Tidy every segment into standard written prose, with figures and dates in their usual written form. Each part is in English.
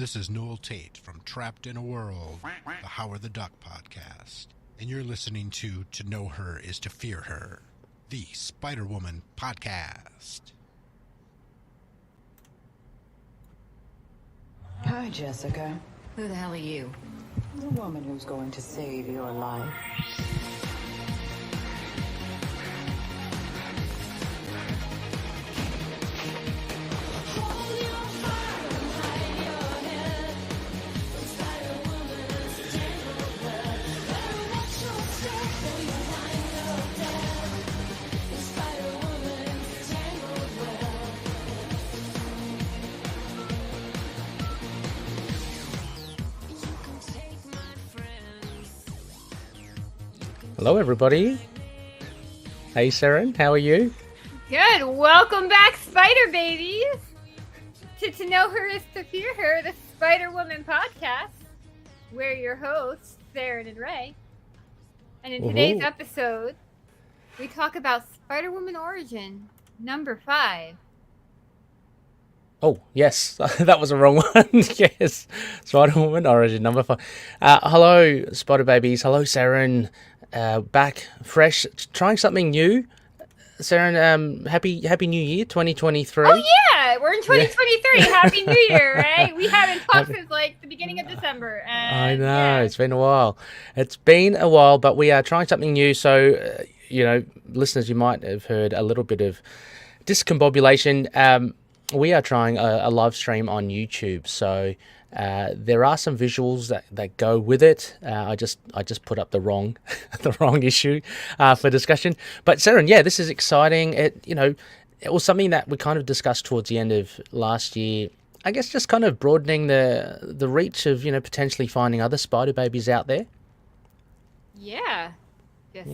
This is Noel Tate from Trapped in a World, the Howard the Duck podcast. And you're listening to Know Her is to Fear Her, the Spider-Woman podcast. Hi, Jessica. Who the hell are you? The woman who's going to save your life. Hello, everybody. Hey, Seren, how are you? Good. Welcome back, Spider Babies, to Know Her is to Fear Her, the Spider-Woman podcast. We're your hosts, Seren and Rey. And in today's episode, we talk about Spider-Woman Origin, number 5. Oh, yes, that was a wrong one. Yes, Spider-Woman Origin, number 5. Hello, Spider Babies. Hello, Seren. Back fresh, trying something new. Seren, happy New Year, 2023. Oh yeah, we're in 2023. Yeah. Happy New Year, right? We haven't talked since like the beginning of December. And, I know, It's been a while. It's been a while, but we are trying something new. So, listeners, you might have heard a little bit of discombobulation. We are trying a live stream on YouTube. So there are some visuals that go with it. I just put up the wrong issue for discussion. But Seren, yeah, this is exciting. It was something that we kind of discussed towards the end of last year. I guess just kind of broadening the reach of potentially finding other spider babies out there. Yeah. Just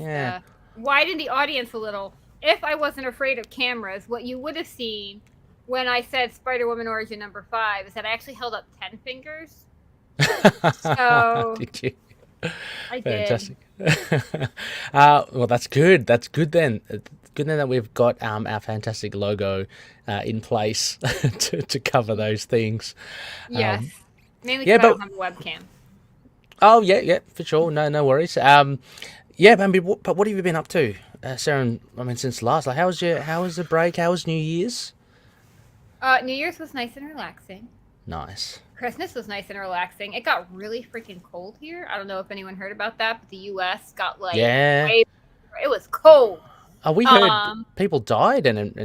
widen the audience a little. If I wasn't afraid of cameras, what you would have seen when I said Spider-Woman Origin number 5 is that I actually held up 10 fingers. So did you? I did. Fantastic. Well, that's good. That's good then. Good then that we've got our fantastic logo in place to cover those things. Yes. Mainly because I don't have a webcam. Oh, yeah, for sure. No worries. But what have you been up to, Seren? I mean, since last, like, how was the break? How was New Year's? New Year's was nice and relaxing. Nice. Christmas was nice and relaxing. It got really freaking cold here. I don't know if anyone heard about that, but the U.S. got it was cold. Oh, we heard people died and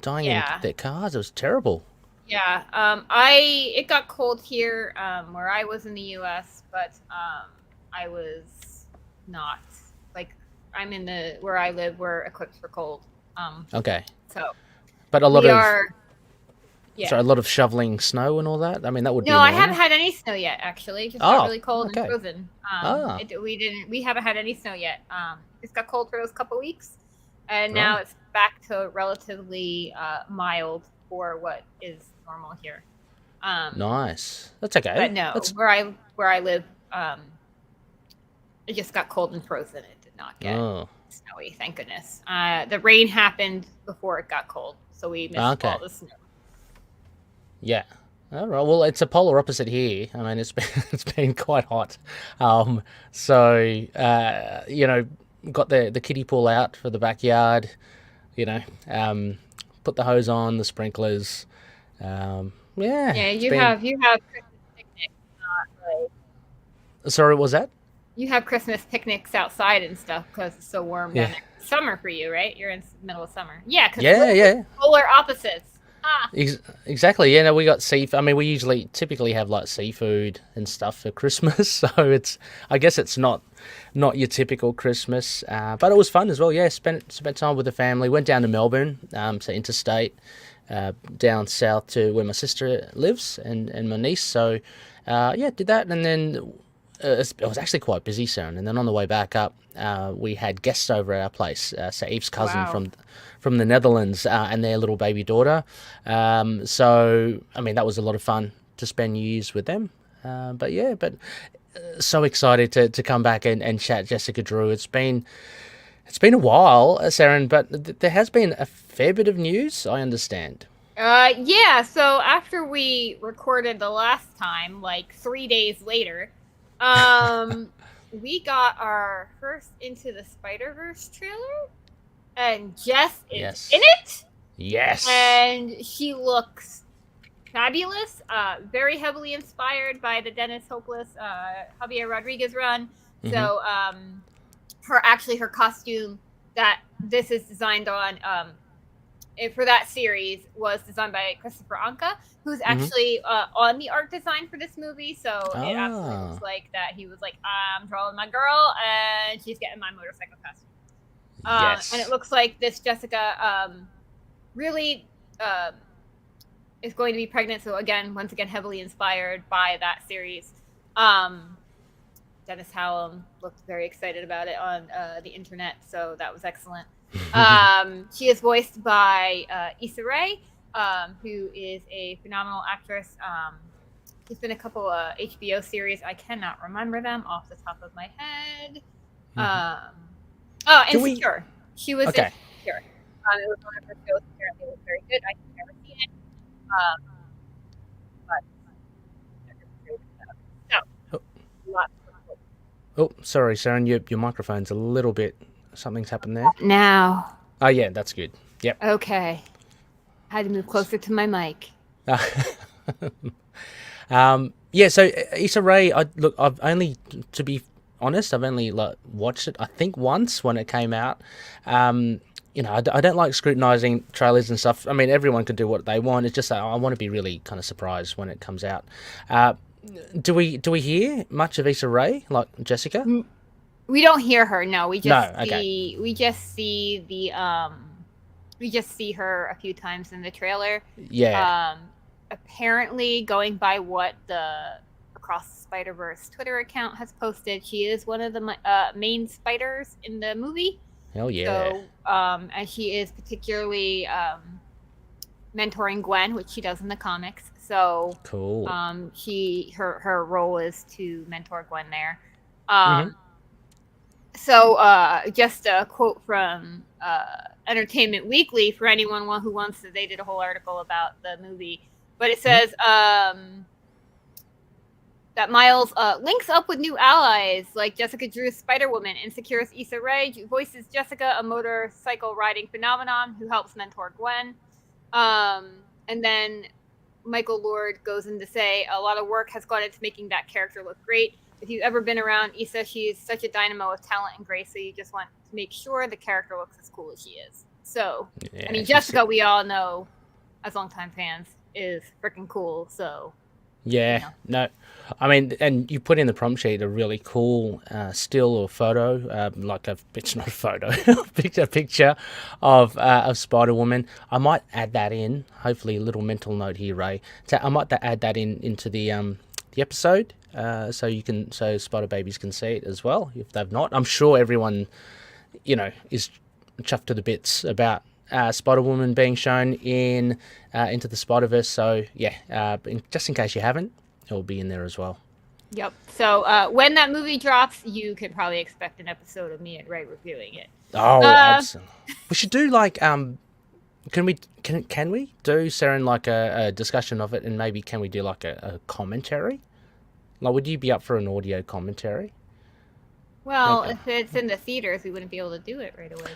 dying in their cars. It was terrible. Yeah. It got cold here where I was in the U.S., but I was not. I'm in where I live, we're equipped for cold. Okay. So. But a lot of shoveling snow and all that. I mean, that would be. No, I haven't had any snow yet. Actually, just got really cold and frozen. We haven't had any snow yet. It got cold for those couple weeks, and now it's back to relatively mild for what is normal here. Nice. That's okay. But no, where I live, it just got cold and frozen. It did not get snowy. Thank goodness. The rain happened before it got cold. So we missed all the snow. Yeah. All right. Well, it's a polar opposite here. I mean, it's been quite hot. Got the kiddie pool out for the backyard. Put the hose on, the sprinklers. Yeah, you have Christmas picnics. Sorry, what was that? You have Christmas picnics outside and stuff because it's so warm down there. Summer for you, right? You're in the middle of summer. Yeah, because polar opposites. Exactly. Yeah, no, we got seafood. I mean, we typically have like seafood and stuff for Christmas, so I guess it's not your typical Christmas, but it was fun as well. Yeah, spent time with the family. Went down to Melbourne, so interstate, down south to where my sister lives and my niece. So, did that, and then. It was actually quite busy, Seren. And then on the way back up, we had guests over at our place. So Eve's cousin from the Netherlands and their little baby daughter. So, I mean, that was a lot of fun to spend New Year's with them. But so excited to come back and chat Jessica Drew. It's been a while, Seren, but there has been a fair bit of news, I understand. Yeah, so after we recorded the last time, like 3 days later, we got our first Into the Spider-Verse trailer, and Jess is in it, Yes. and she looks fabulous, very heavily inspired by the Dennis Hopeless, Javier Rodriguez run. So, her costume that this is designed on, for that series was designed by Christopher Anka, who's actually on the art design for this movie. So it absolutely looks like that he was like, I'm drawing my girl and she's getting my motorcycle costume. Yes. And it looks like this Jessica really is going to be pregnant. So again, once again, heavily inspired by that series. Dennis Hallam looked very excited about it on the internet, so that was excellent. She is voiced by Issa Rae, who is a phenomenal actress. She's been in a couple HBO series. I cannot remember them off the top of my head. Insecure. She was in Insecure. It was one of her shows. Apparently, it was very good. I've never seen it. Oh, sorry, Seren, your microphone's a little bit. Something's happened there. Now. Oh yeah, that's good. Yep. Okay. Had to move closer to my mic. Yeah. So Issa Rae, I've only, to be honest, I've only watched it I think once when it came out. You know, I don't like scrutinizing trailers and stuff. I mean, everyone can do what they want. It's just that I want to be really kind of surprised when it comes out. Do we hear much of Issa Rae, like Jessica? We don't hear her. No, we just see her a few times in the trailer. Yeah. Apparently, going by what the Across the Spider-Verse Twitter account has posted, she is one of the main spiders in the movie. Hell yeah. So, and she is particularly mentoring Gwen, which she does in the comics. So cool. Her role is to mentor Gwen there. So just a quote from Entertainment Weekly for anyone who wants to. They did a whole article about the movie, but it says that Miles links up with new allies like Jessica Drew's Spider-Woman. Insecure's Issa Rae voices Jessica, a motorcycle riding phenomenon who helps mentor Gwen. And then Michael Lord goes in to say a lot of work has gone into making that character look great. If you've ever been around Issa, she's such a dynamo of talent and grace, so you just want to make sure the character looks as cool as she is. So, yeah, I mean, Jessica, we all know, as longtime fans, is freaking cool, so... Yeah, you know. No, I mean, and you put in the prompt sheet a really cool still or photo, it's not a photo, a picture of Spider-Woman. I might add that in. Hopefully, a little mental note here, Ray. So I might add that into the episode, so Spider Babies can see it as well if they've not. I'm sure everyone, is chuffed to the bits about Spider-Woman being shown in Into the Spider-Verse. So yeah, just in case you haven't, it will be in there as well. Yep. So when that movie drops, you could probably expect an episode of me and Ray reviewing it. Oh, absolutely. We should do can we do, Seren, like a discussion of it, and maybe can we do like a commentary? Like, would you be up for an audio commentary? Well, if it's in the theaters, we wouldn't be able to do it right away.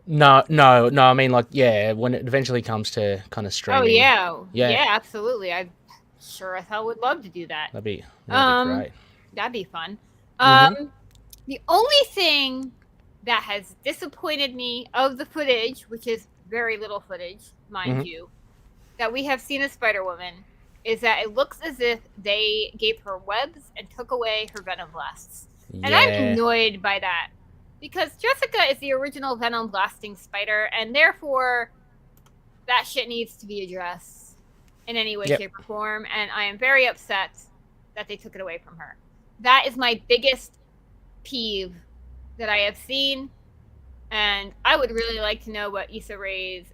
No. I mean, when it eventually comes to kind of streaming. Oh yeah, absolutely. I sure as hell would love to do that. That'd be great. That'd be fun. The only thing that has disappointed me of the footage, which is very little footage, mind you, that we have seen of Spider-Woman, is that it looks as if they gave her webs and took away her venom blasts. Yeah. And I'm annoyed by that. Because Jessica is the original venom blasting spider, and therefore that shit needs to be addressed in any way, shape, or form. And I am very upset that they took it away from her. That is my biggest peeve that I have seen. And I would really like to know what Issa Rae's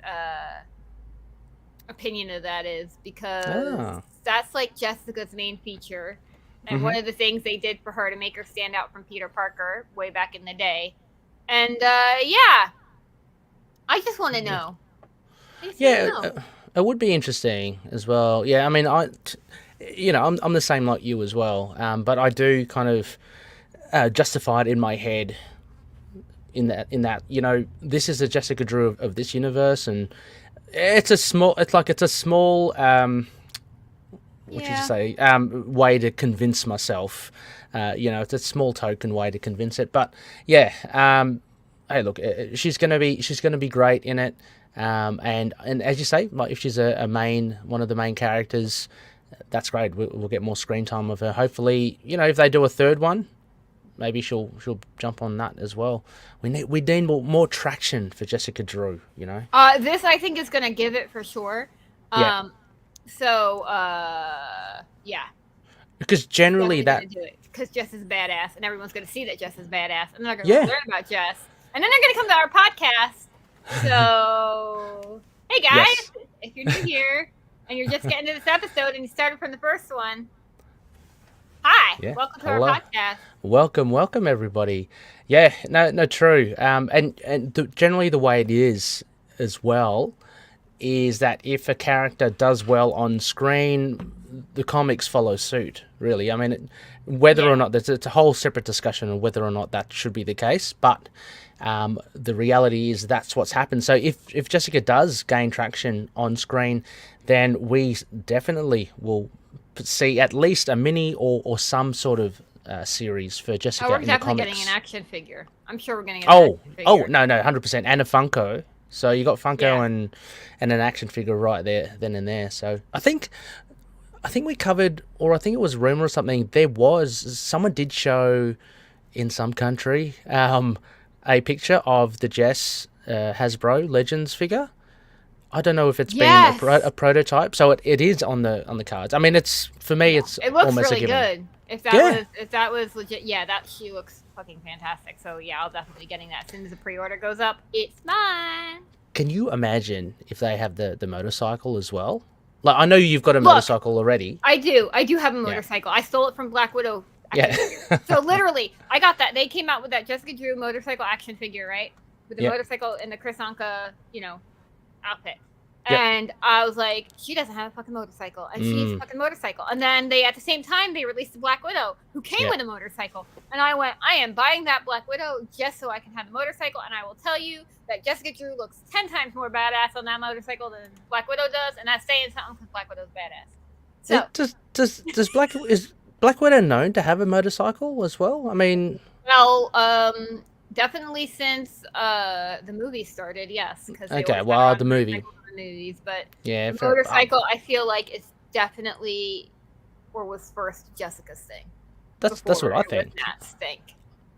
opinion of that is, because that's like Jessica's main feature. And one of the things they did for her to make her stand out from Peter Parker way back in the day. And, I just want to know. it would be interesting as well. Yeah, I mean, I'm the same like you as well. But I do kind of justify it in my head. In that, this is the Jessica Drew of this universe, and it's a small. What should you say? Way to convince myself. It's a small token way to convince it. But yeah, hey, look, she's gonna be great in it. And as you say, like if she's one of the main characters, that's great. We'll get more screen time of her. Hopefully, if they do a third one, maybe she'll jump on that as well. We need more traction for Jessica Drew. This I think is gonna give it for sure. Yeah. So, yeah. Because generally because Jess is badass, and everyone's going to see that Jess is badass, and they're going to learn about Jess, and then they're going to come to our podcast. So, hey guys, if you're new here and you're just getting to this episode and you started from the first one, hi, welcome to our podcast. Welcome everybody. Yeah, no, true. Generally the way it is as well is that if a character does well on screen, the comics follow suit, really. I mean, whether or not, it's a whole separate discussion on whether or not that should be the case, but the reality is that's what's happened. So if Jessica does gain traction on screen, then we definitely will see at least a mini or some sort of series for Jessica in the comics. We're definitely getting an action figure. I'm sure we're getting an action figure. Oh, no, 100%. And a Funko. So you got Funko and an action figure right there, then and there. So I think we covered, or I think it was rumor or something. Someone did show in some country a picture of the Jess Hasbro Legends figure. I don't know if it's been a prototype, so it is on the cards. I mean, it's for me, it looks almost really a given. good. If that was legit, she looks fucking fantastic. So yeah, I'll definitely be getting that as soon as the pre-order goes up. It's mine. Can you imagine if they have the motorcycle as well? Like, I know you've got a motorcycle already. I do have a motorcycle. I stole it from Black Widow. So literally, I got that. They came out with that Jessica Drew motorcycle action figure, right? With the motorcycle and the Chris Anka, outfit. Yep. And I was like, she doesn't have a fucking motorcycle, and she needs a fucking motorcycle. And then at the same time, they released the Black Widow, who came with a motorcycle. And I went, I am buying that Black Widow just so I can have the motorcycle. And I will tell you that Jessica Drew looks 10 times more badass on that motorcycle than Black Widow does, and that's saying something because Black Widow's badass. So is Black Widow known to have a motorcycle as well? I mean, definitely since the movie started, yes. The movie. Movies, but motorcycle, I feel like it's definitely was first Jessica's thing. That's what I think.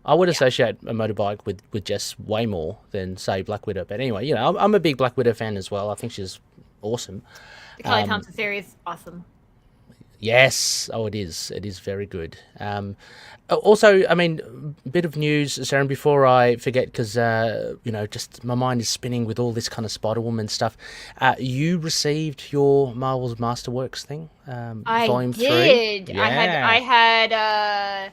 I would associate a motorbike with Jess way more than say Black Widow. But anyway, I'm a big Black Widow fan as well. I think she's awesome. The Kelly Thompson series, awesome. Yes. Oh, it is. It is very good. Also, I mean, a bit of news, Seren, before I forget, because, just my mind is spinning with all this kind of Spider-Woman stuff. You received your Marvel's Masterworks thing, Volume 3. I did. Yeah.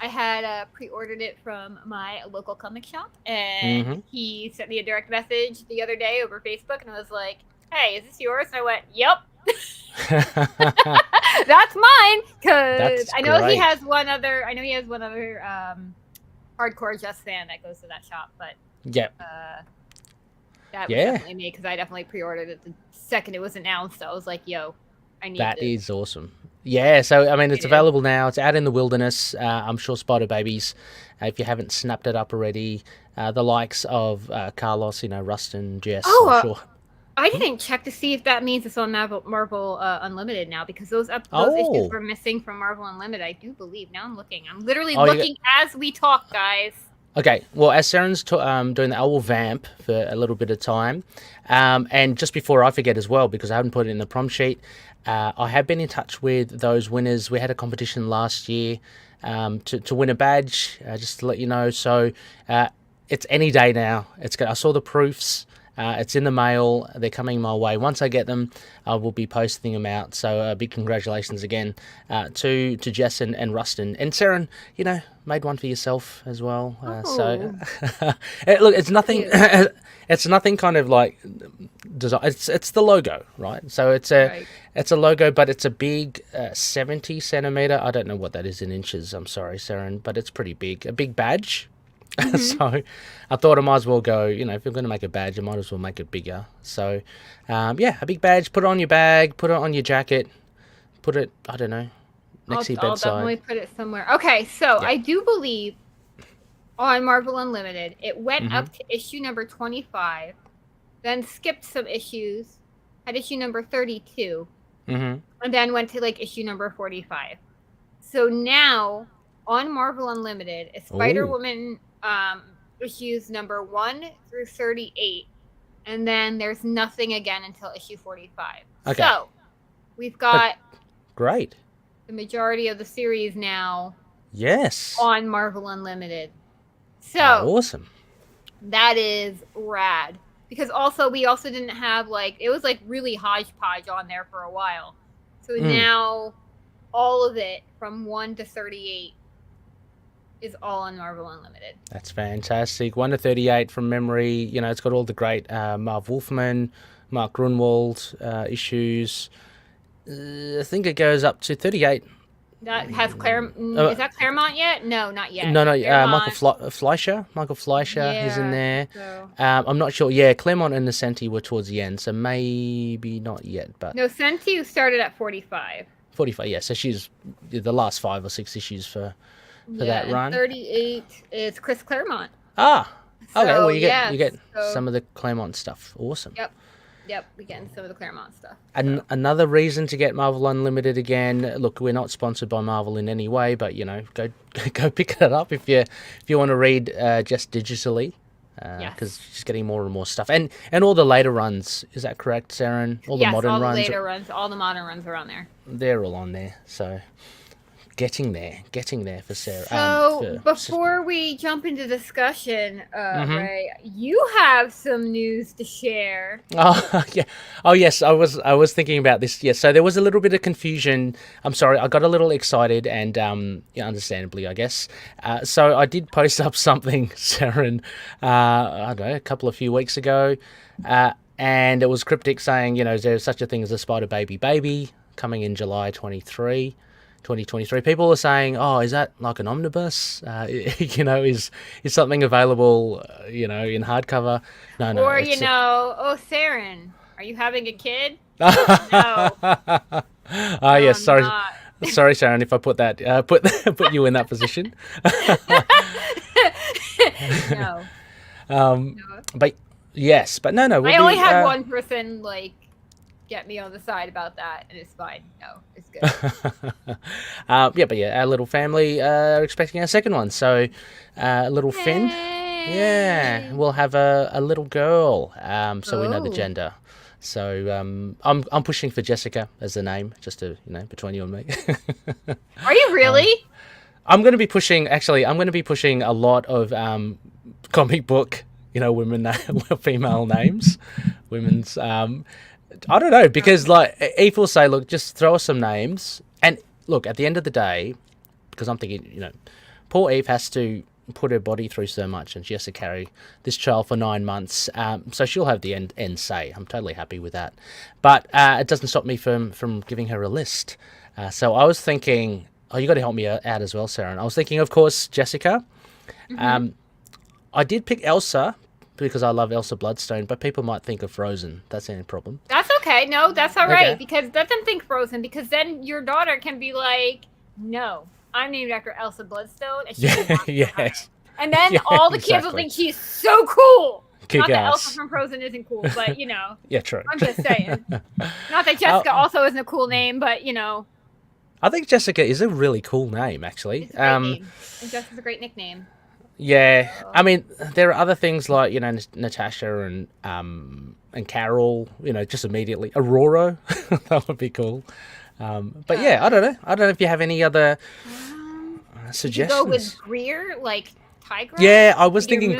I had pre-ordered it from my local comic shop, and he sent me a direct message the other day over Facebook, and I was like, hey, is this yours? And I went, yep. That's mine, because I know he has one other hardcore Just fan that goes to that shop, but that was definitely me, because I definitely pre-ordered it the second it was announced. So I was like, yo, I need that. Is awesome. Yeah, so I mean, it's available now. It's out in the wilderness. I'm sure Spider Babies, if you haven't snapped it up already, the likes of Carlos, Rustin, Jess, I'm sure. I didn't check to see if that means it's on Marvel Unlimited now, because those issues were missing from Marvel Unlimited, I do believe. Now I'm looking. I'm literally looking as we talk, guys. Okay, well, as Seren's doing that, I will vamp for a little bit of time. And just before I forget as well, because I haven't put it in the prom sheet, I have been in touch with those winners. We had a competition last year to win a badge, just to let you know. So it's any day now. I saw the proofs. It's in the mail. They're coming my way. Once I get them, I will be posting them out. So big congratulations again to Jess and Rustin. And Seren, made one for yourself as well. So look, it's nothing. It's nothing kind of like design. It's the logo, right? So it's a logo, but it's a big 70 centimeter. I don't know what that is in inches. I'm sorry, Seren, but it's pretty big. A big badge. Mm-hmm. So I thought I might as well go, if you're going to make a badge, I might as well make it bigger. So, a big badge, put it on your bag, put it on your jacket, put it, I don't know, next to your bedside. I'll definitely put it somewhere. Okay, so I do believe on Marvel Unlimited, it went up to issue number 25, then skipped some issues, had issue number 32, and then went to issue number 45. So now on Marvel Unlimited, it's Spider-Woman issues number 1 through 38, and then there's nothing again until issue 45. Okay. So we've got great the majority of the series now. Yes. On Marvel Unlimited. So awesome. That is rad. Because we also didn't have it was really hodgepodge on there for a while. So now all of it from 1 to 38 is all on Marvel Unlimited. That's fantastic. 1 to 38 from memory. It's got all the great Marv Wolfman, Mark Grunwald issues. I think it goes up to 38. That has is that Claremont yet? No, not yet. No. Michael Fleischer. Michael Fleischer is in there. So. I'm not sure. Yeah, Claremont and Nocenti were towards the end, so maybe not yet. But Nocenti started at 45. 45, yeah. So she's the last 5 or 6 issues for that run. 38 is Chris Claremont. Okay. Well, you get some of the Claremont stuff. Awesome. Yep, we getting some of the Claremont stuff. And another reason to get Marvel Unlimited again. Look, we're not sponsored by Marvel in any way, but go pick it up if you want to read just digitally, because she's getting more and more stuff. And all the later runs, is that correct, Seren? All the modern runs. Yes, all the later runs, all the modern runs are on there. They're all on there, so. Getting there for Sarah. So before we jump into discussion, Ray, you have some news to share. Oh yeah. Oh yes, I was thinking about this. Yes, so there was a little bit of confusion. I'm sorry, I got a little excited, and understandably, I guess. So I did post up something, Seren, I don't know, a few weeks ago, and it was cryptic, saying, there's such a thing as a Spider Baby coming in July 2023. People are saying, is that like an omnibus? Is something available, in hardcover? No. Or, Seren, are you having a kid? No. Yes, sorry. Sorry, Seren, if I put that, put you in that position. No. But yes, but no. I only had one person, get me on the side about that, and it's fine. No, it's good. Our little family are expecting our second one. So, little Finn, we'll have a little girl. So we know the gender. So I'm pushing for Jessica as the name, just to between you and me. Are you really? I'm going to be pushing. Actually, I'm going to be pushing a lot of comic book, female names, women's. I don't know, because Eve will say, look, just throw us some names. And look, at the end of the day, because I'm thinking, poor Eve has to put her body through so much, and she has to carry this child for 9 months. So she'll have the end say. I'm totally happy with that. But it doesn't stop me from giving her a list. So I was thinking, you got to help me out as well, Sarah. I was thinking, of course, Jessica. I did pick Elsa, because I love Elsa Bloodstone, but people might think of Frozen. That's any problem. That's okay. No, that's all right. Because let them think Frozen, because then your daughter can be like, no, I'm named after Elsa Bloodstone. And yes. And then all the kids will think she's so cool. Not that Elsa from Frozen isn't cool, but Yeah, true. I'm just saying. Not that Jessica also isn't a cool name, but I think Jessica is a really cool name, actually. It's a great name. And Jessica's a great nickname. Yeah, I mean, there are other things like Natasha and Carol. Just immediately Aurora. That would be cool. But I don't know. I don't know if you have any other suggestions. You go with Greer, like Tigra. Yeah, I was thinking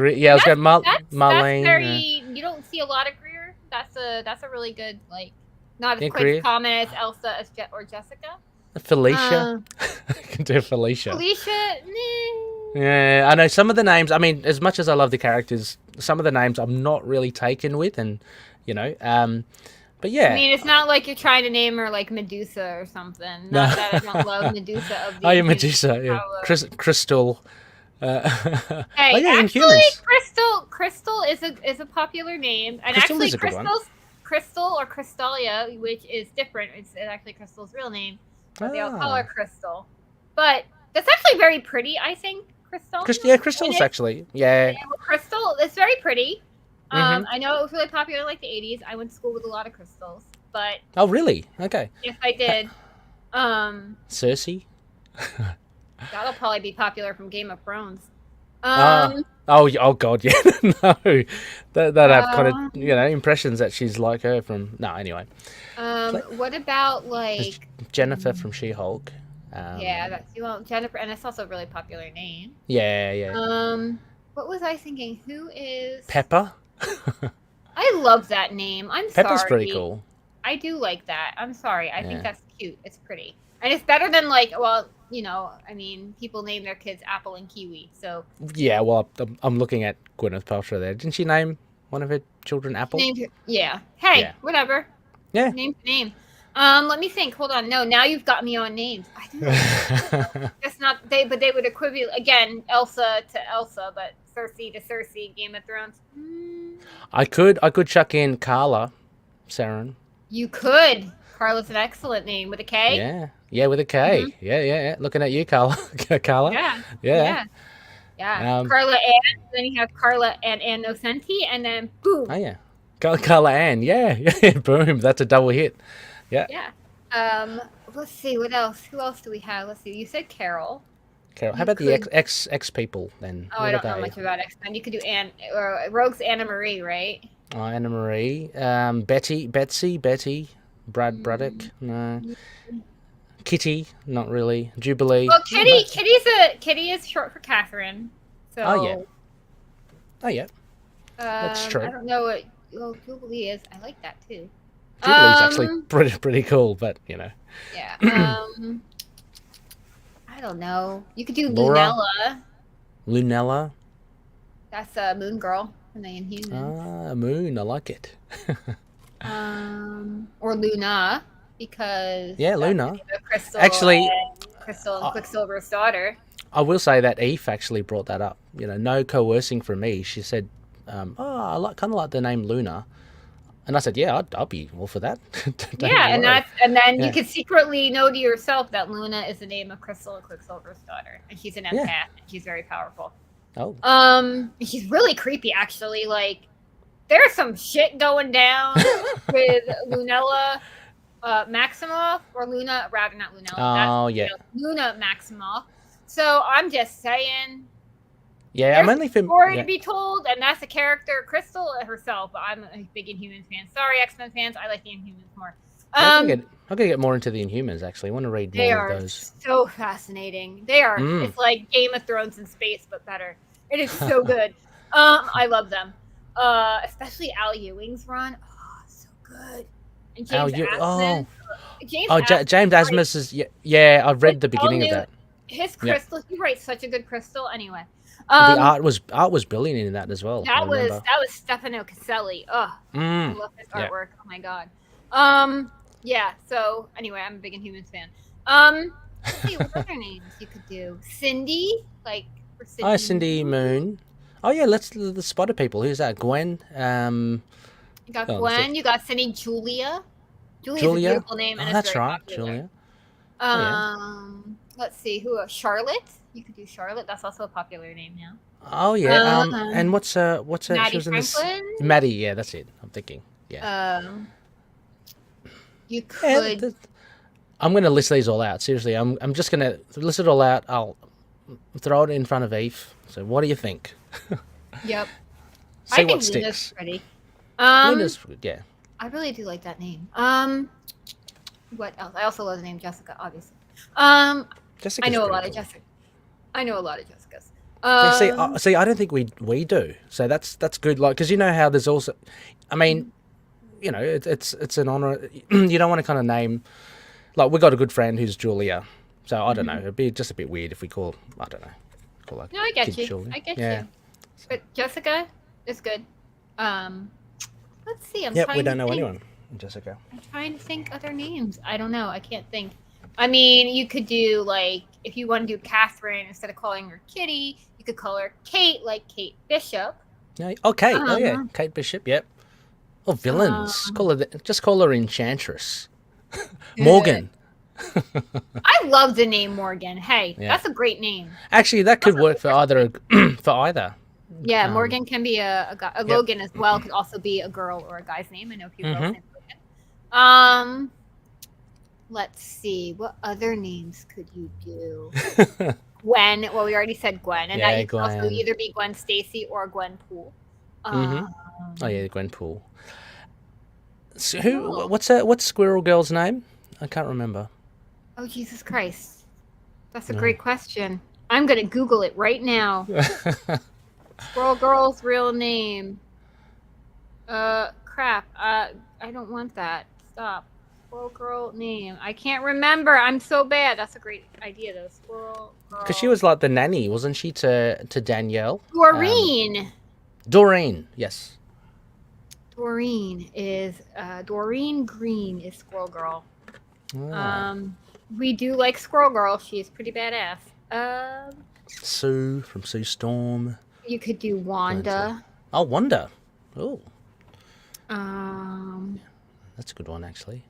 Yeah, I was going That's Marlene. very. You don't see a lot of Greer. That's a really good like. Not as quite Greer. as common as Elsa or Jessica. Felicia. I can do Felicia. Felicia. Yeah, I know some of the names. I mean, as much as I love the characters, some of the names I'm not really taken with, and but yeah. I mean, it's not like you're trying to name her like Medusa or something. No. Not that I don't love Medusa of the. Oh, yeah, Medusa. Yeah, Crystal. Hey, yeah, actually, Inhumans. Crystal is a popular name, and Crystal actually, is a good one. Crystal or Crystalia, which is different. It's actually Crystal's real name, but they all call her Crystal. But that's actually very pretty, I think. Crystal. Yeah, Crystal's actually. Yeah. Crystal is very pretty. Mhm. I know it was really popular in like the 80s. I went to school with a lot of crystals, but Oh, really? Okay. yes, I did. Cersei. That'll probably be popular from Game of Thrones. Oh God, yeah. No, that have kind of impressions that she's like her from. No, anyway. What about like Jennifer from She-Hulk? yeah, that's Jennifer, and it's also a really popular name. Yeah. What was I thinking? Who is Pepper? I love that name. I'm Pepper's sorry. pretty cool. I do like that. I'm sorry. I think that's cute. It's pretty. And it's better than like, well, I mean, people name their kids Apple and Kiwi. So yeah, well, I'm looking at Gwyneth Paltrow there. Didn't she name one of her children Apple? Yeah. Hey, Yeah. whatever. Yeah. Name. Let me think. Hold on. No, now you've got me on names. I think that's not but they would equivalent again, Elsa to Elsa, but Cersei to Cersei, Game of Thrones. I could chuck in Carla, Seren. You could. Carla's an excellent name with a K. Yeah, with a K. Mm-hmm. Yeah. Looking at you, Carla. Carla. Yeah. Carla Ann. Then you have Carla and Ann Nocenti, and then boom. Oh yeah, Carla Ann. Yeah. Boom. That's a double hit. Yeah. Yeah. Let's see. What else? Who else do we have? Let's see. You said Carol. How about the X people then? Oh, I don't know much about X-Men. You could do Rogue's Anna Marie, right? Oh, Anna Marie. Betty. Braddock. No. Kitty. Not really. Jubilee. Well, Kitty is short for Catherine. So. Oh yeah. That's true. I don't know what Jubilee is. I like that too. Jubilee's actually pretty cool, but Yeah. I don't know. You could do Lunella. Lunella. That's a Moon Girl from the Inhumans. Moon. I like it. Or Luna, because Luna. Crystal actually, Crystal and Quicksilver's daughter. I will say that Eve actually brought that up. No coercing from me. She said, I kind of like the name Luna. And I said, yeah, I'll be all for that. and then you could secretly know to yourself that Luna is the name of Crystal and Quicksilver's daughter, and she's an empath, and she's very powerful. Oh. She's really creepy, actually. Like, there's some shit going down with Lunella Maximoff, or Luna, rather not Lunella. Oh, yeah. Luna Maximoff. So I'm just saying. Yeah, I'm only story to be told, and that's the character Crystal herself. But I'm a big Inhumans fan. Sorry, X-Men fans, I like the Inhumans more. I'm gonna get more into the Inhumans. Actually, I want to read more of those. They are so fascinating. They are. It's like Game of Thrones in space, but better. It is so good. I love them. Especially Al Ewing's run. Oh, so good. And James Asmus. James Asmus is I've read the beginning of that. His crystal. He writes such a good crystal. Anyway. The art was brilliant in that as well. That was Stefano Caselli. Oh, I love his artwork. Oh my god. Yeah. So anyway, I'm a big Inhumans fan. Let's see what other names you could do. Cindy, like for Cindy. Oh, Cindy Moon. Oh yeah, let's the Spider people. Who's that? Gwen. You got Gwen. You got Cindy Julia. Julia's a beautiful name. And that's right, popular. Julia. Let's see who. Charlotte. You could do Charlotte. That's also a popular name now. Oh yeah. And what's her? Maddie Franklin. Maddie. Yeah, that's it. I'm thinking. Yeah. You could. Yeah, I'm going to list these all out. Seriously, I'm just going to list it all out. I'll throw it in front of Eve. So, what do you think? Yep. See what sticks. Luna's pretty. Luna's, yeah. I really do like that name. What else? I also love the name Jessica, obviously. Jessica's I know a lot of cool. Jessica. I know a lot of Jessicas. Yeah, see, I don't think we do. So that's good. Like, because you know how there's also, I mean, you know, it's an honor. You don't want to kind of name, like, we got a good friend who's Julia. So I don't know. It'd be just a bit weird if we call, I don't know, call her No, I get kid you. Julia. I get Yeah. you. But Jessica is good. Let's see. I'm Yep, trying we don't to know think. anyone. Jessica. I'm trying to think other names. I don't know. I can't think. I mean, you could do, like, if you want to do Catherine instead of calling her Kitty, you could call her Kate, like Kate Bishop. Yeah. Oh, Kate. Oh, yeah. Uh-huh. Kate Bishop. Yep. Oh, villains. Just call her Enchantress. Morgan. I love the name Morgan. Hey, Yeah. that's a great name. Actually, that could work for either. For either. Yeah, Morgan can be a guy. Logan as well could also be a girl or a guy's name. I know a few girls named Logan. Let's see. What other names could you do? Gwen. Well, we already said Gwen, and Yeah, that could also Gwen. either be Gwen Stacy or Gwen Poole. Oh yeah, Gwen Poole. So what's Squirrel Girl's name? I can't remember. Oh, Jesus Christ. That's a great question. I'm going to Google it right now. Squirrel Girl's real name. Crap. I don't want that. Stop. Squirrel Girl name. I can't remember. I'm so bad. That's a great idea, though. Squirrel Girl. Because she was like the nanny, wasn't she, to Danielle? Doreen. Doreen, yes. Doreen Green is Squirrel Girl. We do like Squirrel Girl. She's pretty badass. Sue from Sue Storm. You could do Wanda. Oh, Wanda. Oh, Um, that's a good one, actually.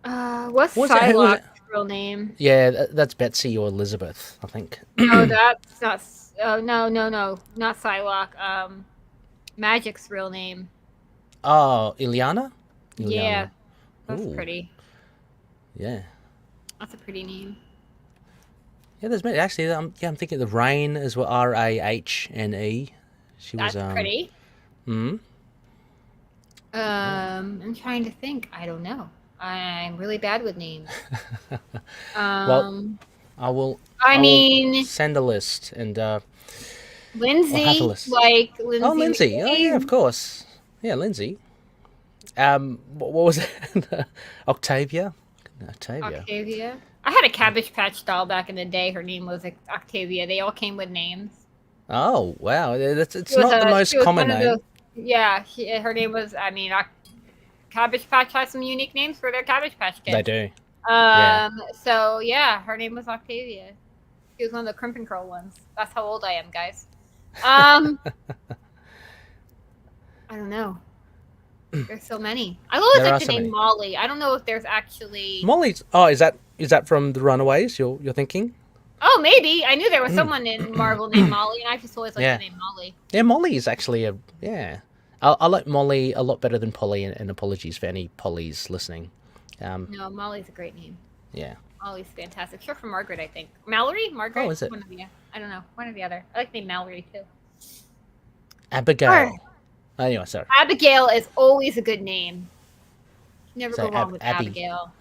What's Was it- who was Psylocke's real name? Yeah, that's Betsy or Elizabeth, I think. No, that's not. No, not Psylocke. Magic's real name. Oh, Ileana? Yeah, that's Ooh. pretty. Yeah. That's a pretty name. Yeah, there's many. Actually, I'm thinking of Rain as well. Rahne. She was. That's pretty. Hmm. I'm trying to think. I don't know. I'm really bad with names. Well, I will mean, send a list and. Lindsay, I'll have a list. like Lindsay. Oh, Lindsay. McCabe. Oh, yeah, of course. Yeah, Lindsay. What was it? Octavia. Octavia. I had a Cabbage Patch doll back in the day. Her name was Octavia. They all came with names. Oh, wow. It's She not was the most she was common one of name. those- yeah, her name was. I mean, Cabbage Patch has some unique names for their Cabbage Patch kids. They do. So yeah, her name was Octavia. She was one of the Crimp and Curl ones. That's how old I am, guys. I don't know. There's so many. I always There like are the so name many. Molly. I don't know if there's actually. Molly's. Oh, is that from the Runaways? You're thinking? Oh, maybe. I knew there was someone in Marvel named Molly, and I just always liked Yeah. the name Molly. Yeah, Molly is actually a yeah. I like Molly a lot better than Polly, and apologies for any Pollys listening. No, Molly's a great name. Yeah. Molly's fantastic. Short for Margaret, I think. Mallory? Margaret? Oh, is it? One of the, I don't know. One or the other. I like the name Mallory, too. Abigail. Alright. Anyway, sorry. Abigail is always a good name. Never So go wrong with Abby. Abigail.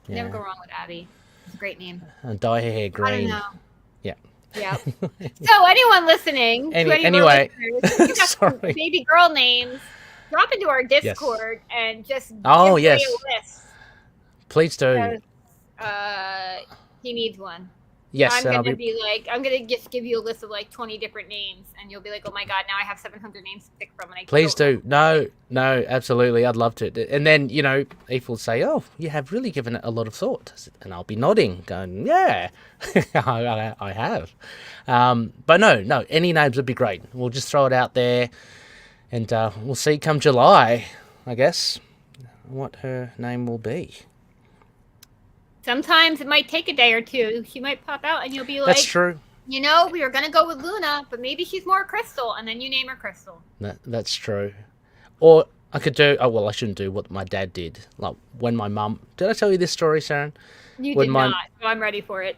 Never Yeah. go wrong with Abby. It's a great name. And dye her hair green. I don't know. Yeah. Yeah. So anyone listening, to any of our Anyway. listeners, you got some Sorry. baby girl names, drop into our Discord and just Oh, give yes. Ray a list. Please do. Because, he needs one. Yes, I'm and I'll gonna be. be like, I'm gonna just give you a list of like 20 different names, and you'll be like, oh my god, now I have 700 names to pick from. And I Please don't- do. No, absolutely. I'd love to. And then, Eve will say, oh, you have really given it a lot of thought. And I'll be nodding, going, yeah, I have. But no, any names would be great. We'll just throw it out there, and we'll see come July, I guess, what her name will be. Sometimes it might take a day or two. She might pop out, and you'll be like, That's true. we were gonna go with Luna, but maybe she's more Crystal, and then you name her Crystal. That's true. Or I could do, I shouldn't do what my dad did. Like when my mum, did I tell you this story, Seren? You When did my- not, so I'm ready for it.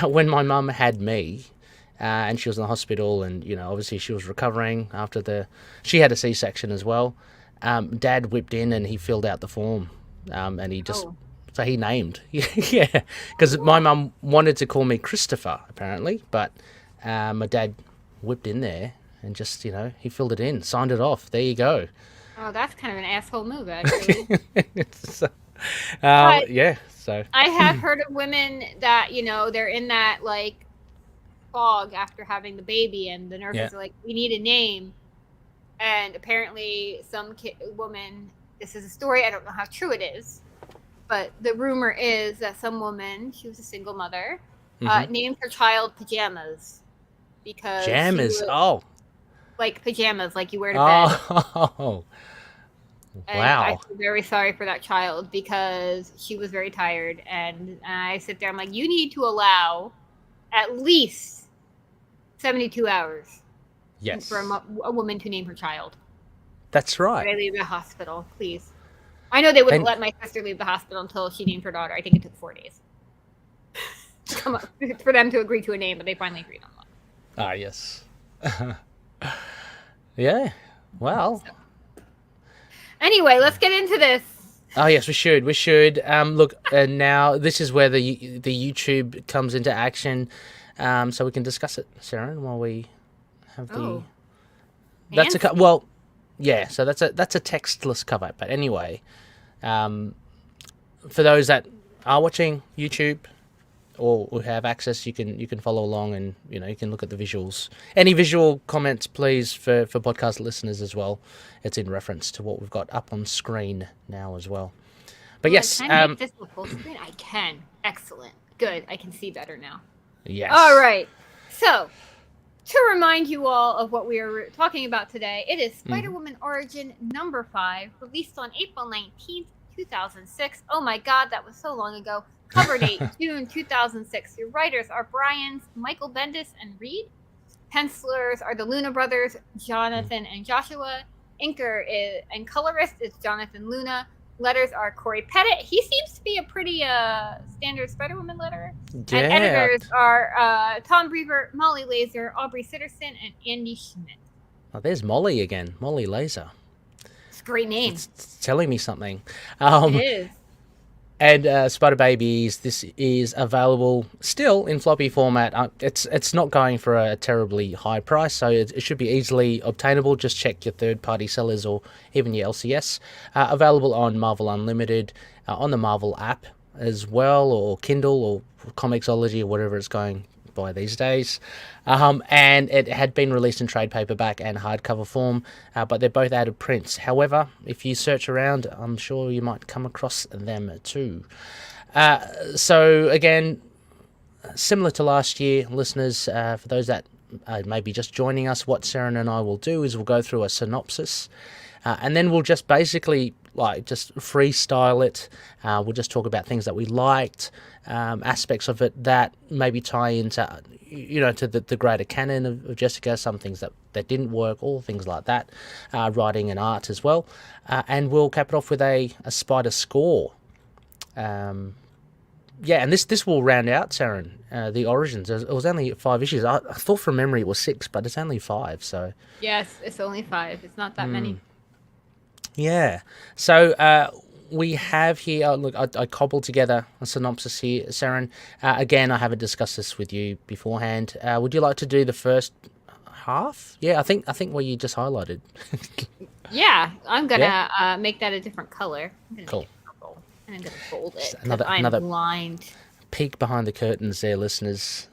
When my mum had me, and she was in the hospital, and obviously she was recovering after she had a C-section as well. Dad whipped in and he filled out the form, and he just so he named, because my mum wanted to call me Christopher apparently, but my dad whipped in there and just, he filled it in, signed it off. There you go. Oh, that's kind of an asshole move, actually. Yeah, so. I have heard of women that, they're in that, like, fog after having the baby, and the nurses are like, we need a name. And apparently some woman, this is a story, I don't know how true it is, but the rumor is that some woman, she was a single mother, named her child Pajamas. Because Pajamas, like pajamas, like you wear to bed. Oh, and wow. I feel very sorry for that child because she was very tired. And I sit there, I'm like, you need to allow at least 72 hours for a woman to name her child. That's right. Before they leave the hospital, please. I know they wouldn't let my sister leave the hospital until she named her daughter. I think it took 4 days for them to agree to a name, but they finally agreed on one. Ah, yes. Yeah. Well. Anyway, let's get into this. Oh yes, we should. Look, now this is where the YouTube comes into action, so we can discuss it, Seren, while we have the. Oh. That's yeah. So that's a textless cover. But anyway, for those that are watching YouTube or who have access, you can follow along, and you can look at the visuals. Any visual comments, please, for podcast listeners as well. It's in reference to what we've got up on screen now as well. But yes, can I make this a full screen? I can. Excellent. Good. I can see better now. Yes. All right. So, to remind you all of what we are talking about today, it is Spider-Woman Origin number 5, released on April 19th, 2006. Oh my God, that was so long ago. Cover date, June 2006. Your writers are Michael Bendis and Reed. Pencilers are the Luna brothers, Jonathan and Joshua. Inker and colorist is Jonathan Luna. Letters are Corey Pettit. He seems to be a pretty standard Spider-Woman letterer. Yeah. And editors are Tom Brever, Molly Laser, Aubrey Sitterson, and Andy Schmidt. Oh, there's Molly again. Molly Laser. It's a great name. It's telling me something. It is. And Spider Babies, this is available still in floppy format. It's not going for a terribly high price, so it should be easily obtainable. Just check your third-party sellers or even your LCS. Available on Marvel Unlimited, on the Marvel app as well, or Kindle, or Comixology, or whatever it's going by these days. And it had been released in trade paperback and hardcover form, but they're both out of print. However, if you search around, I'm sure you might come across them too. So again, similar to last year, listeners, for those that may be just joining us, what Seren and I will do is we'll go through a synopsis, and then we'll just basically just freestyle it. We'll just talk about things that we liked, aspects of it that maybe tie into, to the greater canon of Jessica, some things that didn't work, all things like that, writing and art as well. And we'll cap it off with a Spider score. And this will round out, Seren, the Origins. It was only 5 issues. I thought from memory it was 6, but it's only 5. So Yes, it's only 5. It's not that many. Yeah. So we have here, look, I cobbled together a synopsis here, Seren. Again, I haven't discussed this with you beforehand. Would you like to do the first half? Yeah, I think what you just highlighted. Yeah, I'm going to make that a different color. Cool. And I'm going to fold it. Another blind. Peek behind the curtains there, listeners.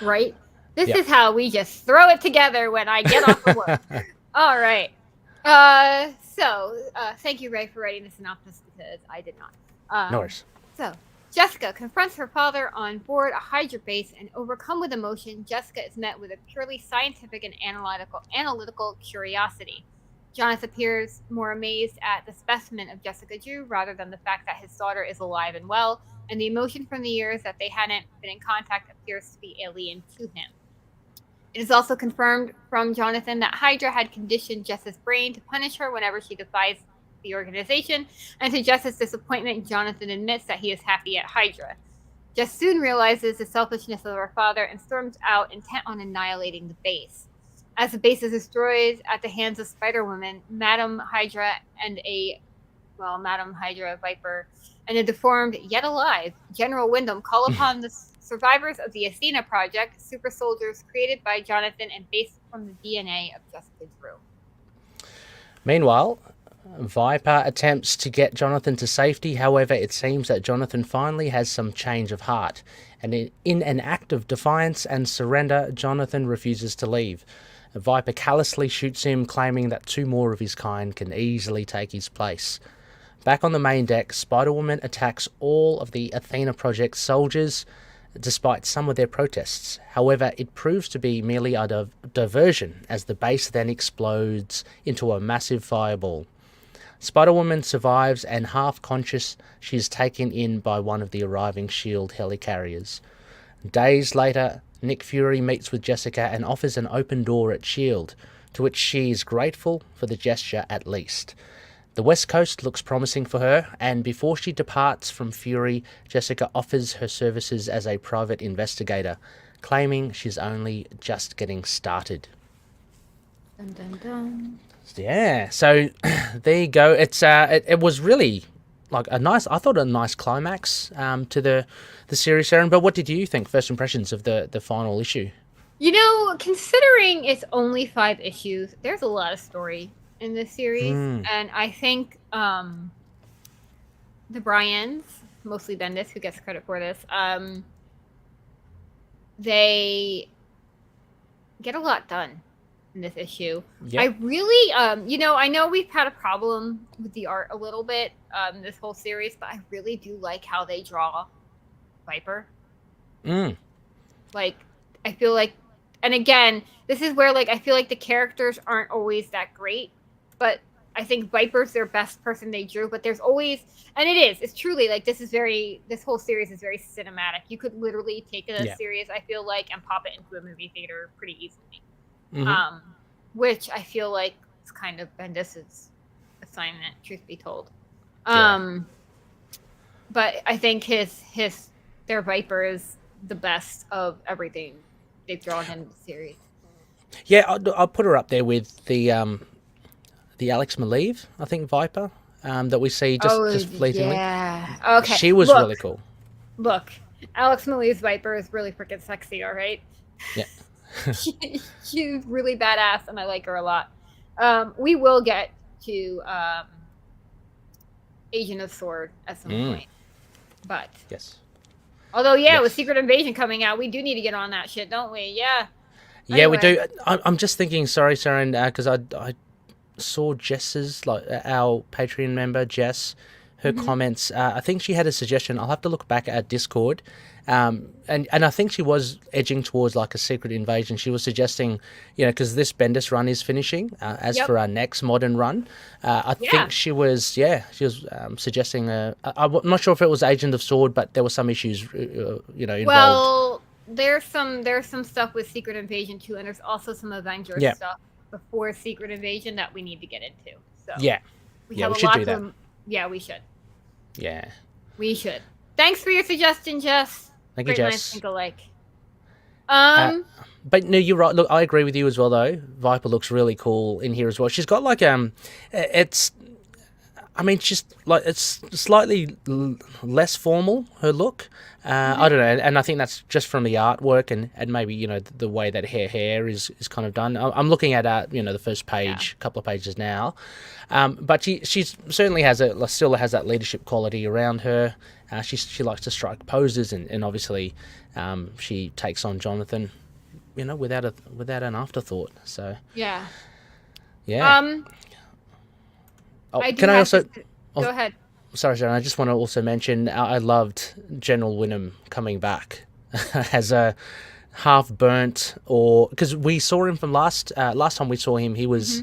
Right? This is how we just throw it together when I get off of work. All right. So thank you, Ray, for writing the synopsis because I did not. No worries. So, Jessica confronts her father on board a Hydra base, and overcome with emotion, Jessica is met with a purely scientific and analytical curiosity. Jonathan appears more amazed at the specimen of Jessica Drew rather than the fact that his daughter is alive and well, and the emotion from the years that they hadn't been in contact appears to be alien to him. It is also confirmed from Jonathan that Hydra had conditioned Jess's brain to punish her whenever she defies the organization, and to Jess's disappointment, Jonathan admits that he is happy at Hydra. Jess soon realizes the selfishness of her father and storms out, intent on annihilating the base. As the base is destroyed at the hands of Spider-Woman, Madam Hydra Viper, and a deformed, yet alive, General Wyndham call upon the survivors of the Athena Project, super soldiers created by Jonathan and based from the DNA of Jessica Drew. Meanwhile, Viper attempts to get Jonathan to safety. However, it seems that Jonathan finally has some change of heart. And in an act of defiance and surrender, Jonathan refuses to leave. Viper callously shoots him, claiming that 2 more of his kind can easily take his place. Back on the main deck, Spider-Woman attacks all of the Athena Project soldiers, despite some of their protests. However, it proves to be merely a diversion, as the base then explodes into a massive fireball. Spider-Woman survives, and half-conscious, she is taken in by one of the arriving S.H.I.E.L.D. helicarriers. Days later, Nick Fury meets with Jessica and offers an open door at S.H.I.E.L.D., to which she is grateful for the gesture at least. The West Coast looks promising for her, and before she departs from Fury, Jessica offers her services as a private investigator, claiming she's only just getting started. Dun, dun, dun. Yeah, so there you go. It was really like a nice climax to the series, Seren. But what did you think? First impressions of the final issue? Considering it's only 5 issues, there's a lot of story in this series, and I think the Bryans, mostly Bendis, who gets credit for this, they get a lot done in this issue. Yep. I really, I know we've had a problem with the art a little bit this whole series, but I really do like how they draw Viper. Like, I feel like, and again, this is where, like, I feel like the characters aren't always that great, but I think Viper's their best person they drew, but there's always, and it's truly, like, this whole series is very cinematic. You could literally take a series, I feel like, and pop it into a movie theater pretty easily. Which I feel like is kind of Bendis' assignment, truth be told. But I think their Viper is the best of everything they've drawn in the series. Yeah, I'll put her up there with the Alex Maleev, I think, Viper, that we see just fleetingly. Yeah. Okay. She was really cool. Look, Alex Maleev's Viper is really freaking sexy, all right? Yeah. She's really badass, and I like her a lot. We will get to Agent of S.W.O.R.D. at some point. But yes. Although, with Secret Invasion coming out, we do need to get on that shit, don't we? Yeah. Yeah, we do. I'm just thinking, sorry, Seren, because I saw Jess's, like, our Patreon member, Jess, her comments. I think she had a suggestion. I'll have to look back at our Discord. And I think she was edging towards, like, a Secret Invasion. She was suggesting, because this Bendis run is finishing, as for our next modern run, I think she was suggesting, I'm not sure if it was Agent of S.W.O.R.D., but there were some issues, involved. Well, there's some stuff with Secret Invasion too, and there's also some Avengers stuff before Secret Invasion that we need to get into. So we should do that. Yeah, we should. Yeah, we should. Thanks for your suggestion, Jess. Thank you, Jess. Minds think alike. But no, you're right. Look, I agree with you as well, though. Viper looks really cool in here as well. She's got like she's like, it's slightly less formal, her look. I don't know, and I think that's just from the artwork and maybe the way that her hair is kind of done. I'm looking at the first page, couple of pages now, but she's certainly still has that leadership quality around her. She likes to strike poses, and obviously she takes on Jonathan, without an afterthought. So yeah. Go ahead. Sorry, Sharon. I just want to also mention I loved General Wynnum coming back as a half-burnt, or because we saw him from last time we saw him, he was